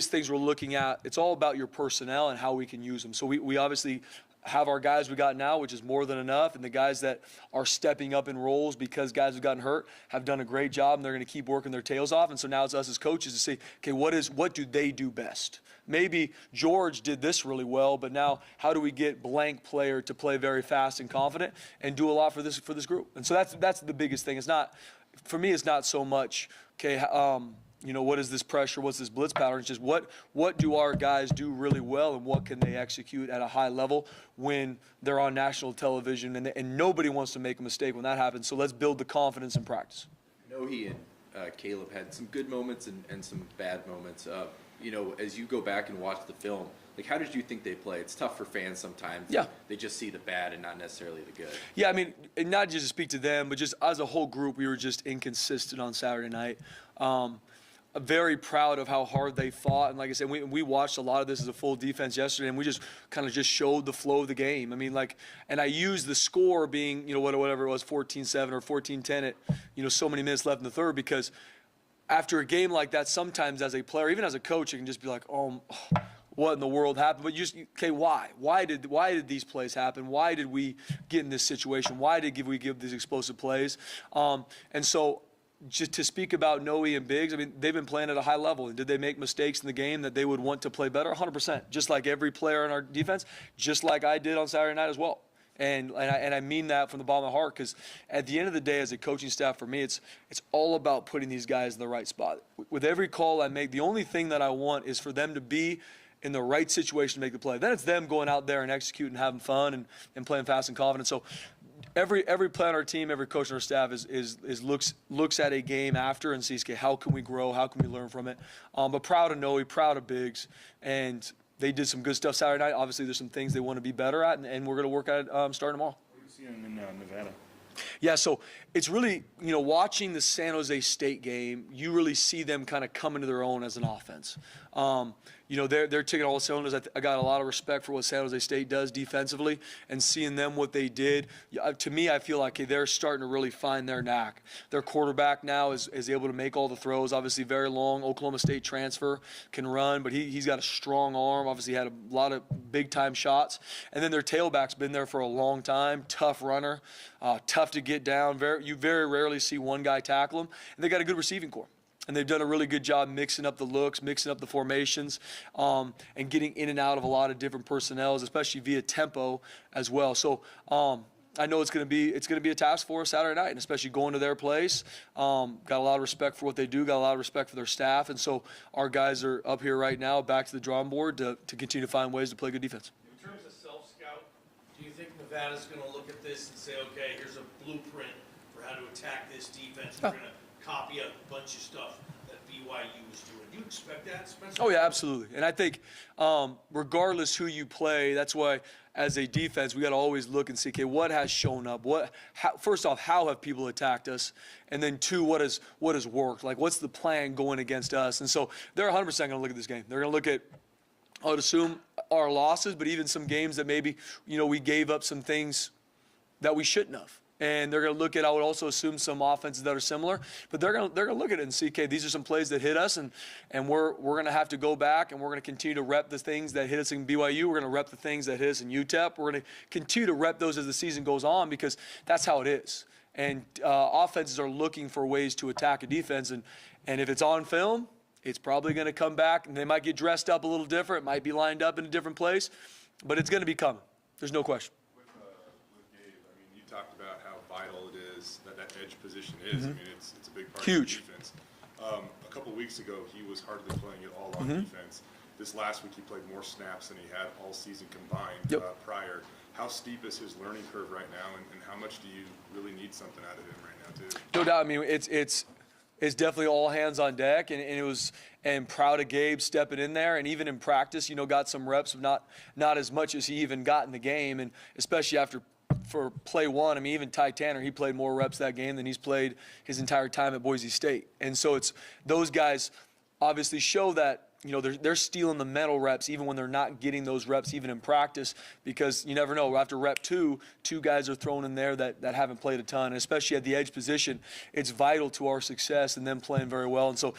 things we're looking at. It's all about your personnel and how we can use them. So we obviously have our guys we got now, which is more than enough, and the guys that are stepping up in roles because guys have gotten hurt have done a great job, and they're going to keep working their tails off. And so now it's us as coaches to say, okay, what do they do best? Maybe George did this really well, but now how do we get blank player to play very fast and confident and do a lot for this group? And so that's the biggest thing. It's not, for me, it's not so much, okay, what is this pressure? What's this blitz pattern? It's just what do our guys do really well, and what can they execute at a high level when they're on national television, and nobody wants to make a mistake when that happens. So let's build the confidence in practice. I know he and Caleb had some good moments and some bad moments. As you go back and watch the film, like, how did you think they play? It's tough for fans sometimes. Yeah. They just see the bad and not necessarily the good. Yeah, I mean, and not just to speak to them, but just as a whole group, we were just inconsistent on Saturday night. Very proud of how hard they fought. And like I said, we watched a lot of this as a full defense yesterday, and we just kind of just showed the flow of the game. I mean, and I used the score being, whatever it was, 14-7 or 14-10 at, so many minutes left in the third, because after a game like that, sometimes as a player, even as a coach, you can just be like, oh, what in the world happened? But okay, why? Why did these plays happen? Why did we get in this situation? Why did we give these explosive plays? And so, just to speak about Noe and Biggs, I mean, they've been playing at a high level. And did they make mistakes in the game that they would want to play better? 100%. Just like every player in our defense, just like I did on Saturday night as well. And I mean that from the bottom of my heart, because at the end of the day, as a coaching staff, for me, it's all about putting these guys in the right spot. With every call I make, the only thing that I want is for them to be in the right situation to make the play. Then it's them going out there and executing, having fun, and playing fast and confident. So every player on our team, every coach on our staff looks at a game after and sees, okay, how can we grow? How can we learn from it? But proud of Noe, proud of Biggs, and they did some good stuff Saturday night. Obviously, there's some things they want to be better at, and we're going to work at it starting tomorrow. What do you see in Nevada? Yeah, so it's really, watching the San Jose State game, you really see them kind of come into their own as an offense. They're taking all cylinders. I got a lot of respect for what San Jose State does defensively, and seeing them what they did. To me, I feel like they're starting to really find their knack. Their quarterback now is able to make all the throws. Obviously, very long Oklahoma State transfer, can run, but he's got a strong arm. Obviously, had a lot of big-time shots. And then their tailback's been there for a long time, tough runner, tough to get down. You very rarely see one guy tackle him. And they got a good receiving corps. And they've done a really good job mixing up the looks, mixing up the formations, and getting in and out of a lot of different personnels, especially via tempo as well. So I know it's going to be a task for us Saturday night, and especially going to their place. Got a lot of respect for what they do, got a lot of respect for their staff, and so our guys are up here right now, back to the drawing board to continue to find ways to play good defense. In terms of self-scout, do you think Nevada's going to look at this and say, okay, here's a blueprint for how to attack this defense? We're going to copy a bunch of stuff that BYU is doing. Do you expect that, Spencer? Oh, yeah, absolutely. And I think regardless who you play, that's why as a defense, we got to always look and see, okay, what has shown up? First off, how have people attacked us? And then two, what has worked? Like, what's the plan going against us? And so they're 100% going to look at this game. They're going to look at, I would assume, our losses, but even some games that maybe, we gave up some things that we shouldn't have. And they're going to look at, I would also assume, some offenses that are similar. But they're going to look at it and see, okay, these are some plays that hit us, and we're going to have to go back, and we're going to continue to rep the things that hit us in BYU. We're going to rep the things that hit us in UTEP. We're going to continue to rep those as the season goes on, because that's how it is. And offenses are looking for ways to attack a defense. And if it's on film, it's probably going to come back, and they might get dressed up a little different. It might be lined up in a different place. But it's going to be coming. There's no question. With Gabe, you talked about how vital it is that edge position is. It's a big part of the defense. A couple weeks ago, he was hardly playing at all on defense. This last week, he played more snaps than he had all season combined prior. How steep is his learning curve right now, and how much do you really need something out of him right now, too? No doubt. It's definitely all hands on deck, and proud of Gabe stepping in there, and even in practice, got some reps, not as much as he even got in the game, and especially for play one. Even Ty Tanner, he played more reps that game than he's played his entire time at Boise State. And so it's those guys obviously show that, they're stealing the mental reps even when they're not getting those reps even in practice, because you never know. After rep two guys are thrown in there that haven't played a ton, and especially at the edge position, it's vital to our success and them playing very well. And so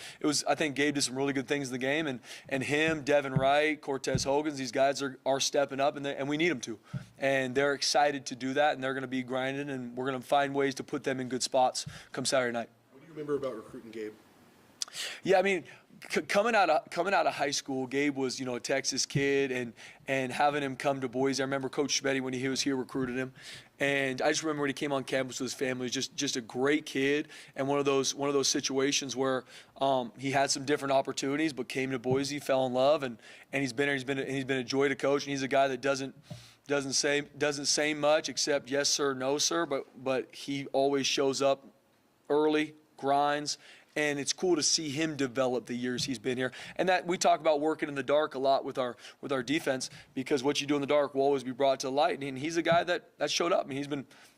I think Gabe did some really good things in the game, and him, Devin Wright, Cortez Hogans, these guys are stepping up, and we need them to. And they're excited to do that, and they're going to be grinding, and we're going to find ways to put them in good spots come Saturday night. What do you remember about recruiting Gabe? Yeah, coming out of high school, Gabe was, a Texas kid, and having him come to Boise. I remember Coach Schmetty, when he was here, recruited him, and I just remember when he came on campus with his family, just a great kid, and one of those situations where he had some different opportunities, but came to Boise, fell in love, and he's been a joy to coach, and he's a guy that doesn't say much except yes sir, no sir, but he always shows up early, grinds. And it's cool to see him develop the years he's been here. And that we talk about working in the dark a lot with our defense, because what you do in the dark will always be brought to light. And he's a guy that showed up.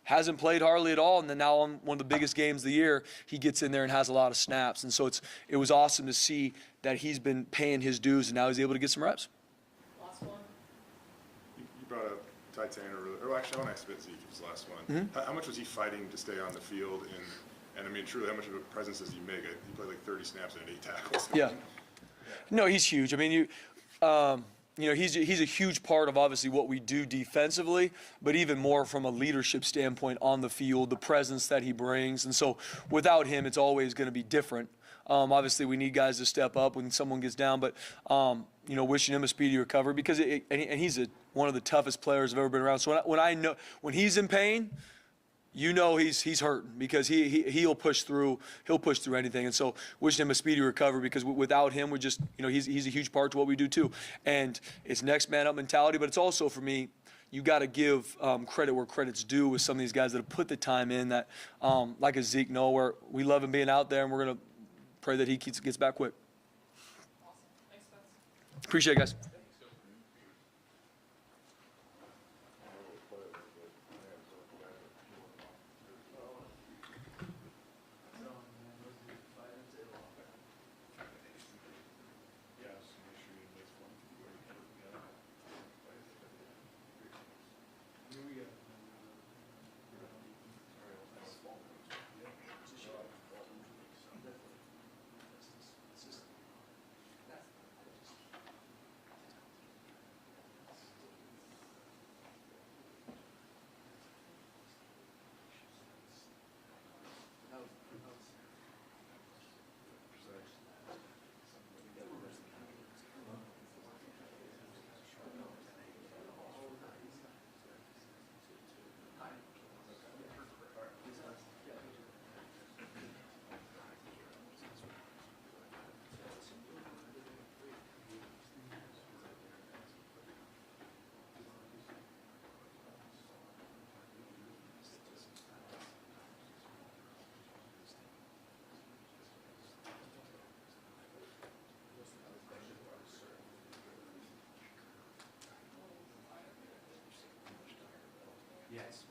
Hasn't played hardly at all, and then now on one of the biggest games of the year, he gets in there and has a lot of snaps. And so it was awesome to see that he's been paying his dues, and now he's able to get some reps. Last one. You brought up Ty Tanner, or actually, I want to ask Zeke was the last one. How much was he fighting to stay on the field? And truly, how much of a presence does he make? He played like 30 snaps and 8 tackles. Yeah. No, he's huge. He's a huge part of obviously what we do defensively, but even more from a leadership standpoint on the field, the presence that he brings. And so without him, it's always going to be different. Obviously, we need guys to step up when someone gets down, but wishing him a speedy recovery, because he's one of the toughest players I've ever been around. So when he's in pain, you know he's hurt because he'll push through anything. And so wishing him a speedy recovery because without him, we're just, he's a huge part to what we do too. And it's next man up mentality, but it's also for me, you got to give credit where credit's due with some of these guys that have put the time in that, like a Zeke Noah, where we love him being out there and we're going to pray that he gets back quick. Awesome. Thanks, Spence. Appreciate it, guys. Yes.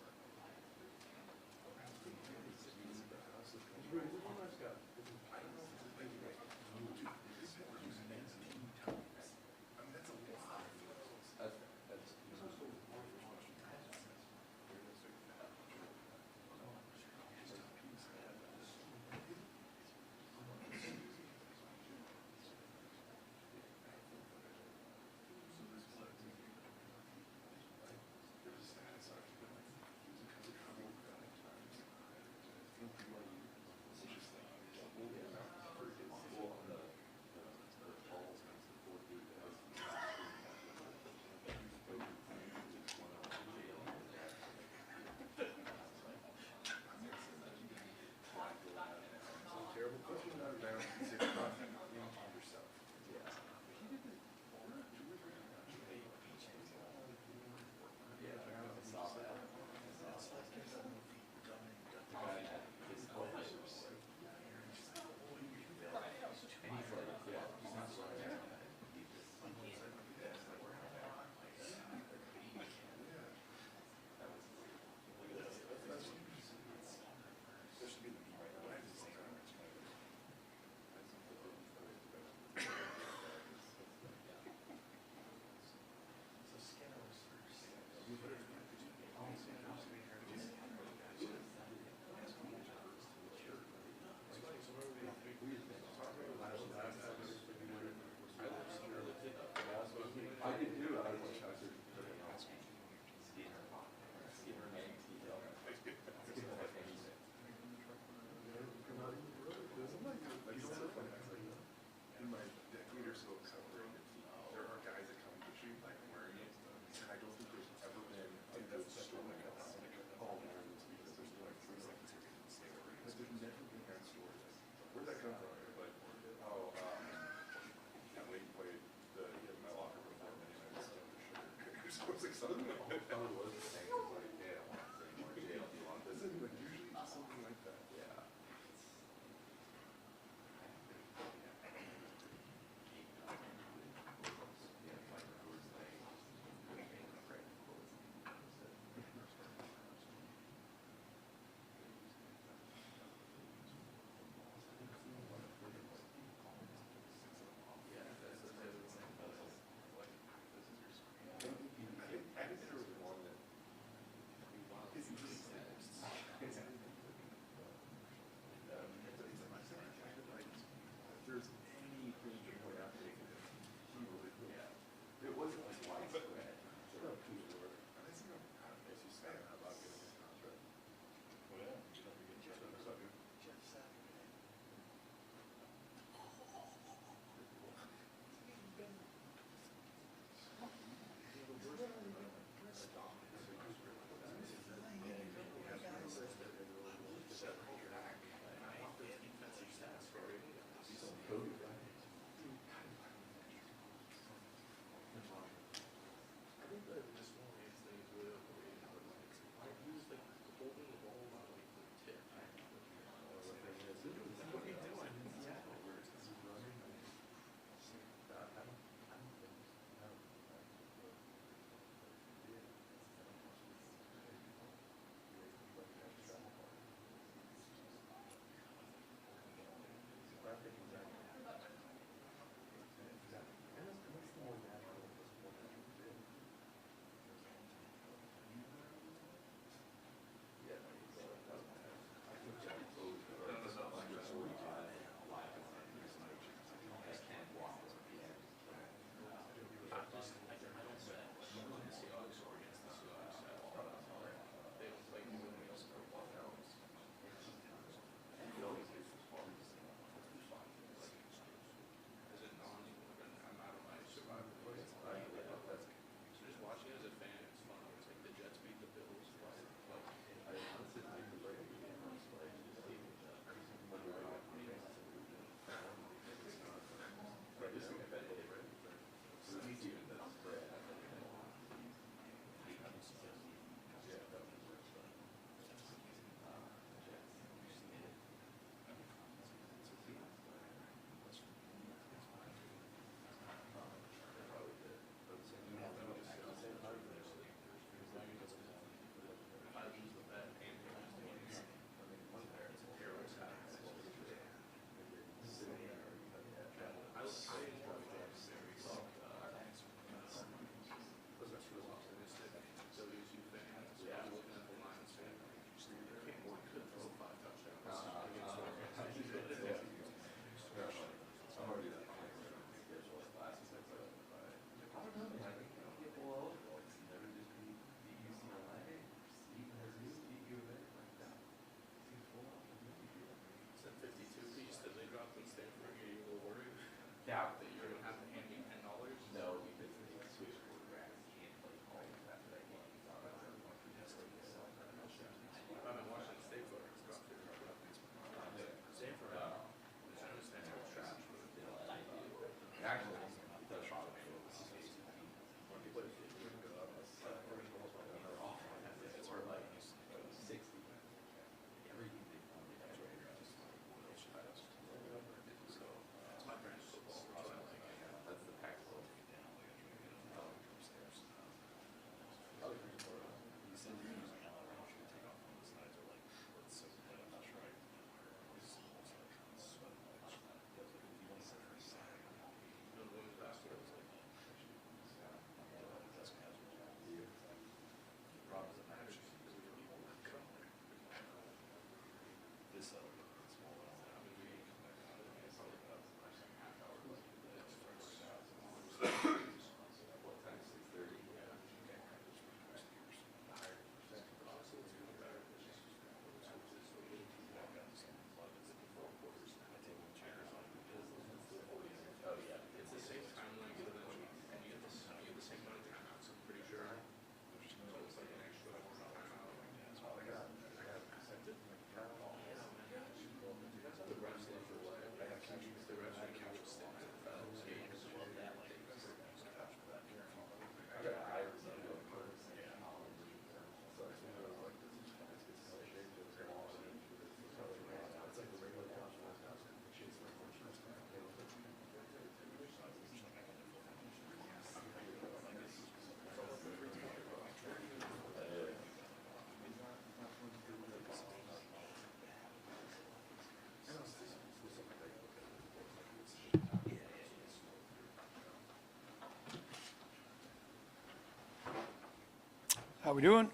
How we doing?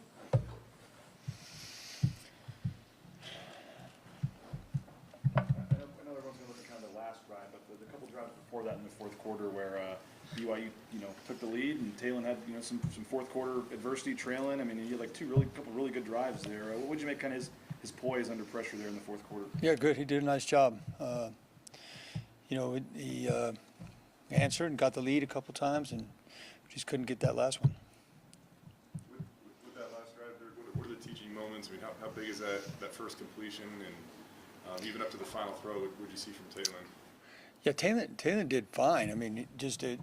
I know everyone's going to look at kind of the last drive, but the couple drives before that in the fourth quarter where BYU, took the lead and Talon had, some fourth quarter adversity trailing. I mean, he had like couple really good drives there. What would you make kind of his poise under pressure there in the fourth quarter? Yeah, good. He did a nice job. He answered and got the lead a couple times and just couldn't get that last one. With that last drive, what are the teaching moments? I mean, how big is that first completion, and even up to the final throw, what would you see from Talon? Yeah, Talon did fine. I mean, just did.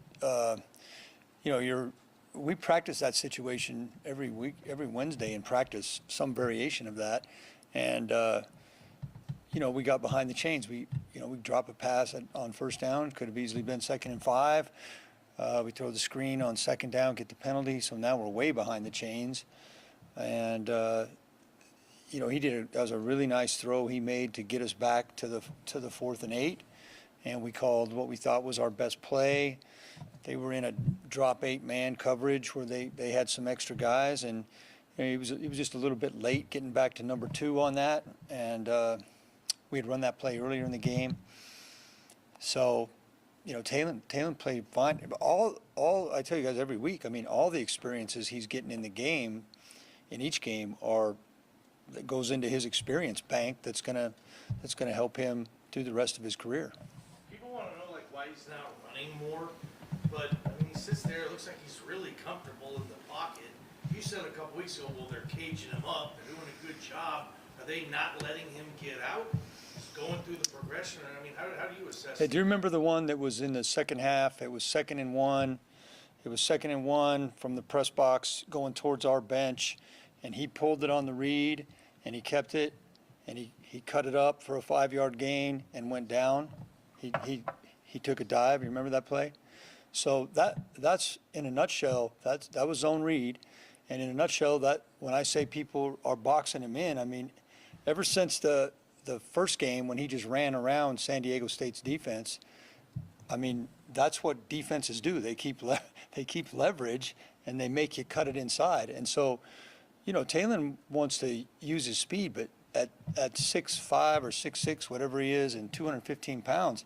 We practice that situation every week, every Wednesday in practice, some variation of that, and we got behind the chains. We drop a pass on first down, could have easily been 2nd and 5. We throw the screen on 2nd down, get the penalty. So now we're way behind the chains, and that was a really nice throw he made to get us back to the 4th and 8. And we called what we thought was our best play. They were in a drop 8-man coverage where they had some extra guys, and he was just a little bit late getting back to number 2 on that. And we had run that play earlier in the game. So, Talon played fine. All I tell you guys every week, I mean, all the experiences he's getting in the game, in each game, that goes into his experience bank that's gonna help him through the rest of his career. People want to know, why he's not running more, but, he sits there, it looks like he's really comfortable in the pocket. You said a couple weeks ago, well, they're caging him up, they're doing a good job. Are they not letting him get out? He's going through the progression, how do you assess Hey, do you remember the one that was in the second half? It was 2nd and 1. It was 2nd and 1 from the press box going towards our bench, and he pulled it on the read, and he kept it, and he cut it up for a 5-yard gain and went down. He took a dive. You remember that play? So that's in a nutshell. That was zone read, and in a nutshell, that when I say people are boxing him in, ever since the first game when he just ran around San Diego State's defense, that's what defenses do. They keep leverage and they make you cut it inside. And so, Talon wants to use his speed, but at 6'5" or 6'6", whatever he is, and 215 pounds,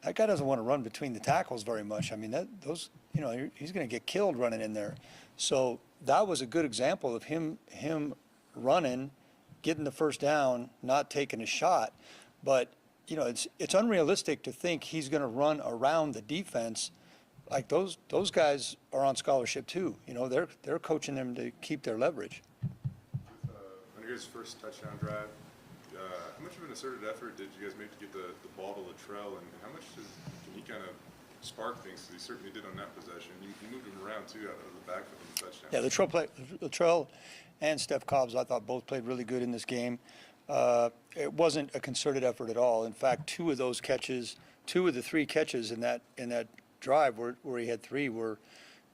that guy doesn't want to run between the tackles very much. He's going to get killed running in there. So that was a good example of him running, getting the first down, not taking a shot. But, it's unrealistic to think he's going to run around the defense. Like those guys are on scholarship too. They're coaching them to keep their leverage. On your guys' first touchdown drive, how much of an asserted effort did you guys make to get the ball to Latrell, and how much can he kind of spark things? Because he certainly did on that possession. You moved him around too out of the backfield in the touchdown. Yeah, Latrell and Steph Cobbs, I thought both played really good in this game. It wasn't a concerted effort at all. In fact, 2 of the 3 catches in that drive where he had 3 were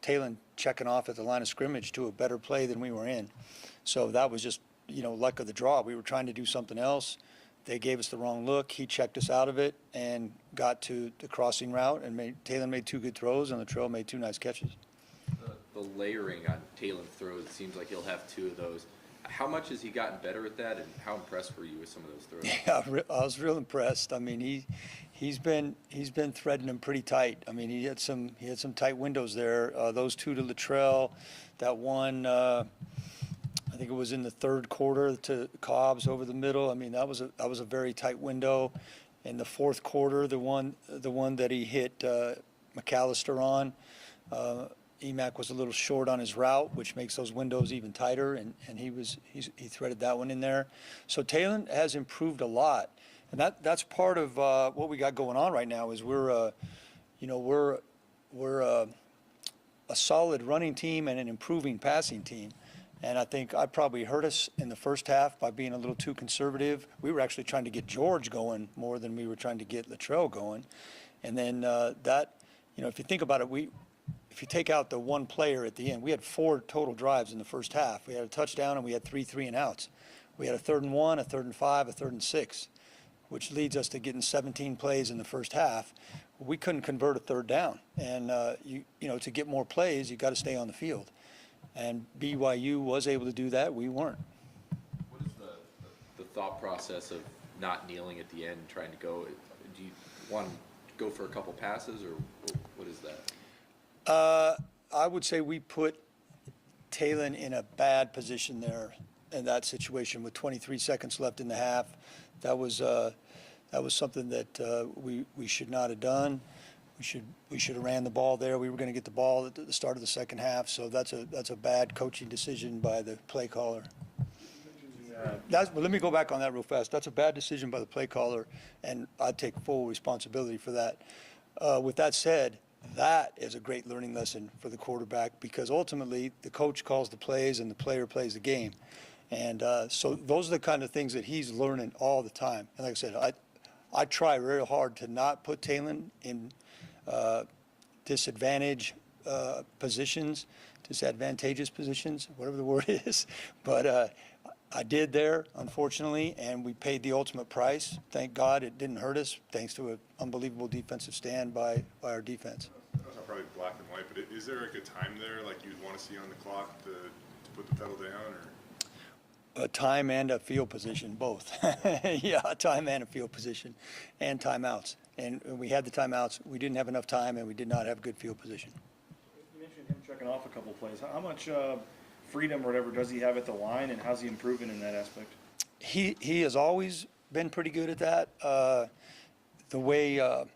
Talon checking off at the line of scrimmage to a better play than we were in. So that was just, luck of the draw. We were trying to do something else. They gave us the wrong look. He checked us out of it and got to the crossing route, and Talon made 2 good throws, and Latrell made 2 nice catches. The layering on Talon's throws, it seems like he'll have 2 of those. How much has he gotten better at that, and how impressed were you with some of those throws? Yeah, I was real impressed. He's been threading them pretty tight. He had some tight windows there. Those 2 to Latrell, that one, I think it was in the 3rd quarter to Cobbs over the middle. That was a very tight window. In the 4th quarter, the one that he hit McAllister on, Emack was a little short on his route, which makes those windows even tighter, and he threaded that one in there. So Talon has improved a lot, and that's part of what we got going on right now. Is we're a solid running team and an improving passing team. And I think I probably hurt us in the first half by being a little too conservative. We were actually trying to get George going more than we were trying to get Latrell going. And then if you think about it, if you take out the one player at the end, we had 4 total drives in the first half. We had a touchdown and we had 3 3-and-outs. We had a 3rd and 1, a 3rd and 5, a 3rd and 6, which leads us to getting 17 plays in the first half. We couldn't convert a 3rd down. And, to get more plays, you got to stay on the field. And BYU was able to do that. We weren't. What is the thought process of not kneeling at the end and trying to go? Do you want to go for a couple passes, or what is that? I would say we put Talon in a bad position there in that situation with 23 seconds left in the half. That was something that we should not have done. We should have ran the ball there. We were going to get the ball at the start of the second half. So that's a bad coaching decision by the play caller. But let me go back on that real fast. That's a bad decision by the play caller, and I take full responsibility for that. With that said, that is a great learning lesson for the quarterback, because ultimately the coach calls the plays and the player plays the game. And so those are the kind of things that he's learning all the time. And like I said, I try real hard to not put Talon in disadvantageous positions, whatever the word is. But I did there, unfortunately, and we paid the ultimate price. Thank God it didn't hurt us, thanks to an unbelievable defensive stand by our defense. That's not probably black and white, but is there like a time there, like you'd want to see on the clock to put the pedal down, or? A time and a field position, both. Yeah, a time and a field position, and timeouts. And we had the timeouts. We didn't have enough time, and we did not have good field position. You mentioned him checking off a couple plays. How much freedom or whatever does he have at the line, and how's he improving in that aspect? He has always been pretty good at that. The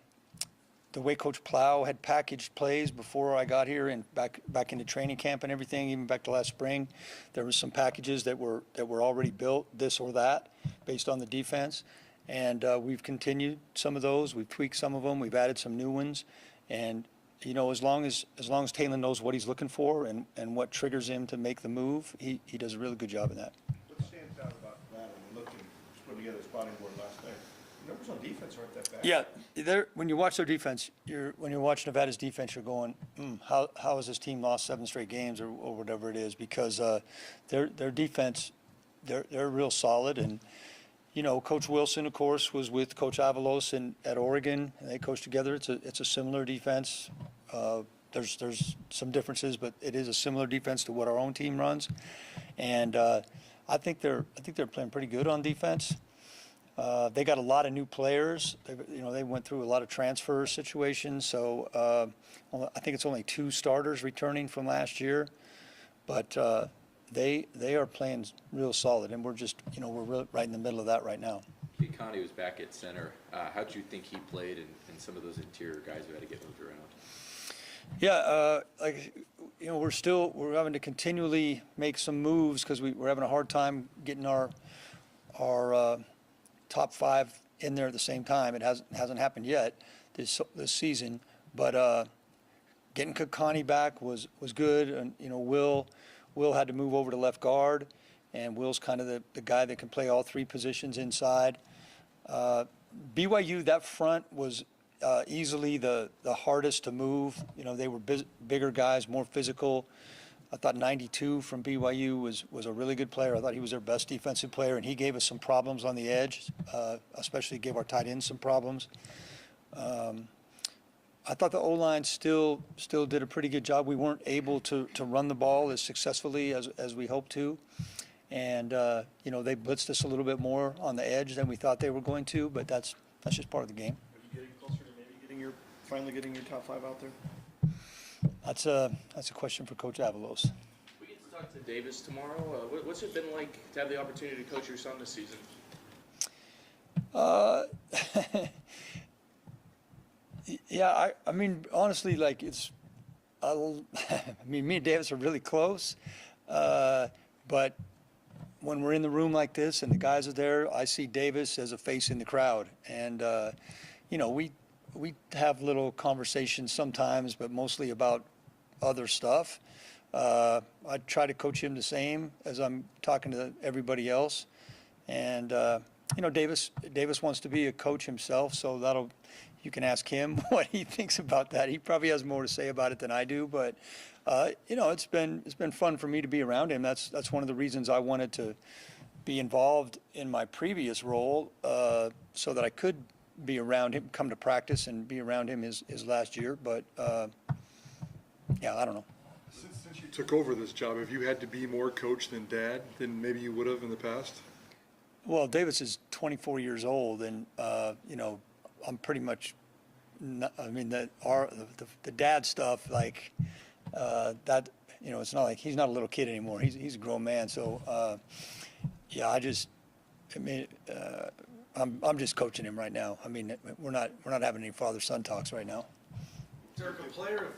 way Coach Plow had packaged plays before I got here and back into training camp and everything, even back to last spring, there was some packages that were already built, this or that, based on the defense. And we've continued some of those. We've tweaked some of them. We've added some new ones. And you know, as long as Talon knows what he's looking for and what triggers him to make the move, he does a really good job in that. What stands out about that when you looked and put together a spotting board last night? The numbers on defense aren't that bad. Yeah, when you watch their defense, when you watch Nevada's defense, you're going, how has this team lost 7 straight games or whatever it is? Because their defense, they're real solid. And you know, Coach Wilson, of course, was with Coach Avalos at Oregon, and they coached together. It's a similar defense. There's some differences, but it is a similar defense to what our own team runs. And I think they're playing pretty good on defense. They got a lot of new players. They went through a lot of transfer situations. So I think it's only 2 starters returning from last year, but they are playing real solid, and we're just we're right in the middle of that right now. Connie was back at center. How do you think he played and some of those interior guys who had to get moved around? Yeah, we're having to continually make some moves because we're having a hard time getting our top 5 in there at the same time. It hasn't happened yet this season, but getting Connie back was good. And Will had to move over to left guard, and Will's kind of the guy that can play all 3 positions inside. BYU, that front was easily the hardest to move. They were bigger guys, more physical. I thought 92 from BYU was a really good player. I thought he was their best defensive player, and he gave us some problems on the edge, especially gave our tight ends some problems. I thought the O-line still did a pretty good job. We weren't able to run the ball as successfully as we hoped to. And, they blitzed us a little bit more on the edge than we thought they were going to, but that's just part of the game. Are you getting closer to maybe finally getting your top 5 out there? That's a question for Coach Avalos. We get to talk to Davis tomorrow. What's it been like to have the opportunity to coach your son this season? Yeah, I mean, honestly, like me and Davis are really close, but when we're in the room like this and the guys are there, I see Davis as a face in the crowd, and we have little conversations sometimes, but mostly about other stuff. I try to coach him the same as I'm talking to everybody else, and Davis wants to be a coach himself, so you can ask him what he thinks about that. He probably has more to say about it than I do, but it's been fun for me to be around him. That's one of the reasons I wanted to be involved in my previous role, so that I could be around him, come to practice and be around him his last year. But yeah, I don't know. Since you took over this job, have you had to be more coach than dad than maybe you would have in the past? Well, Davis is 24 years old, and I'm pretty much. I mean, the dad stuff, like that. It's not like he's not a little kid anymore. He's a grown man. So, I'm just coaching him right now. I mean, we're not having any father-son talks right now. Dirk, a player of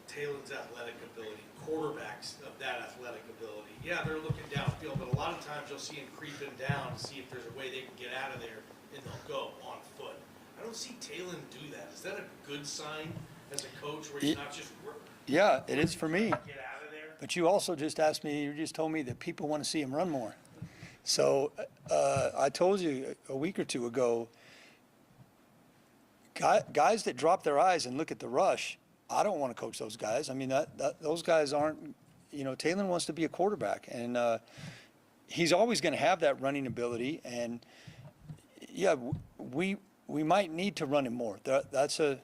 Taylor's athletic ability, quarterbacks of that athletic ability, yeah, they're looking downfield, but a lot of times you'll see him creeping down to see if there's a way they can get out of there, and they'll go on foot. I don't see Taylor do that. Is that a good sign as a coach where he's not just Yeah, it is for me. get out of there? But you also just told me that people want to see him run more. So I told you a week or two ago, guys that drop their eyes and look at the rush, I don't want to coach those guys. I mean, those guys aren't, Taylor wants to be a quarterback, and he's always going to have that running ability. And yeah, we might need to run him more. That's a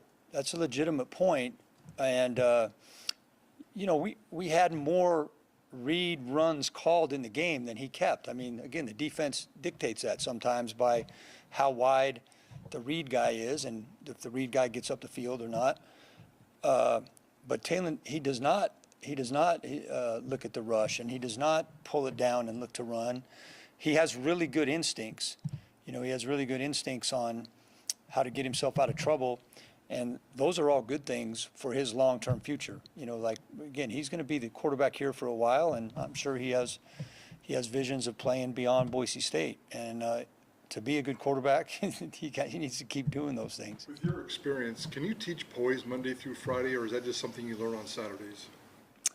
legitimate point. And we had more read runs called in the game than he kept. I mean, again, the defense dictates that sometimes by how wide the read guy is and if the read guy gets up the field or not. But Taylor, he does not look at the rush, and he does not pull it down and look to run. He has really good instincts. He has really good instincts on how to get himself out of trouble. And those are all good things for his long-term future. Again, he's going to be the quarterback here for a while, and I'm sure he has visions of playing beyond Boise State. And to be a good quarterback, he needs to keep doing those things. With your experience, can you teach poise Monday through Friday, or is that just something you learn on Saturdays?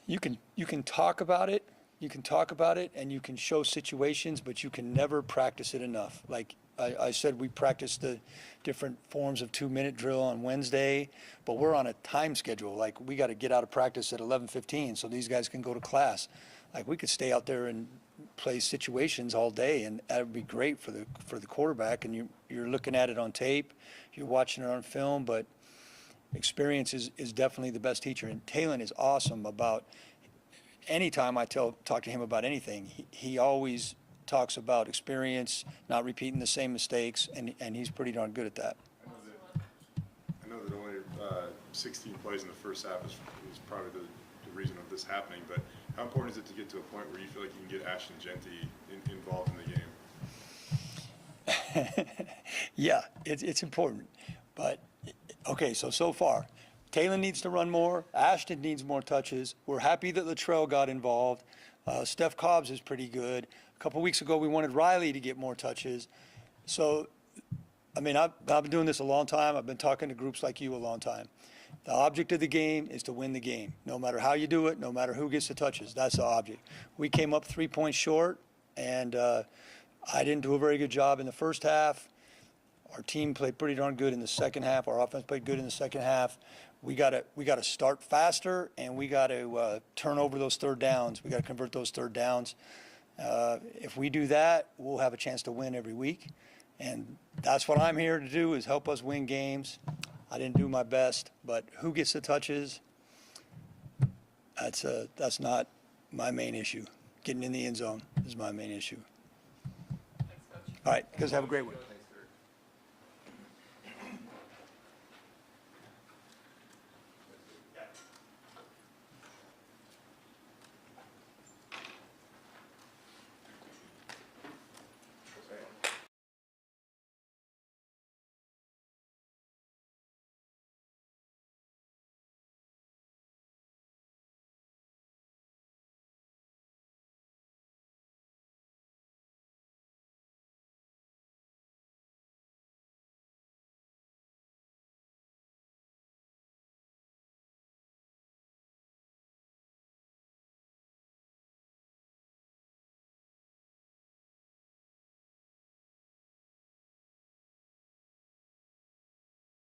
You can talk about it. You can talk about it, and you can show situations, but you can never practice it enough. Like I said, we practice the different forms of 2-minute drill on Wednesday, but we're on a time schedule. Like, we got to get out of practice at 11:15 so these guys can go to class. Like, we could stay out there and play situations all day, and that would be great for the quarterback. And you're looking at it on tape, you're watching it on film, but experience is definitely the best teacher. And Taylor is awesome about anytime I talk to him about anything, he always talks about experience, not repeating the same mistakes, and he's pretty darn good at that. I know that only 16 plays in the first half is probably the reason of this happening, but how important is it to get to a point where you feel like you can get Ashton Genty involved in the game? Yeah, it's important. But, okay, so far, Taylor needs to run more. Ashton needs more touches. We're happy that Latrell got involved. Steph Cobbs is pretty good. A couple weeks ago, we wanted Riley to get more touches. So, I mean, I've been doing this a long time. I've been talking to groups like you a long time. The object of the game is to win the game. No matter how you do it, no matter who gets the touches, that's the object. We came up 3 points short, and I didn't do a very good job in the first half. Our team played pretty darn good in the second half. Our offense played good in the second half. We got to start faster, and we got to turn over those third downs. We got to convert those third downs. If we do that, we'll have a chance to win every week, and that's what I'm here to do, is help us win games. I didn't do my best, but who gets the touches? That's not my main issue. Getting in the end zone is my main issue. Thanks, Coach. All right, guys, have a great one.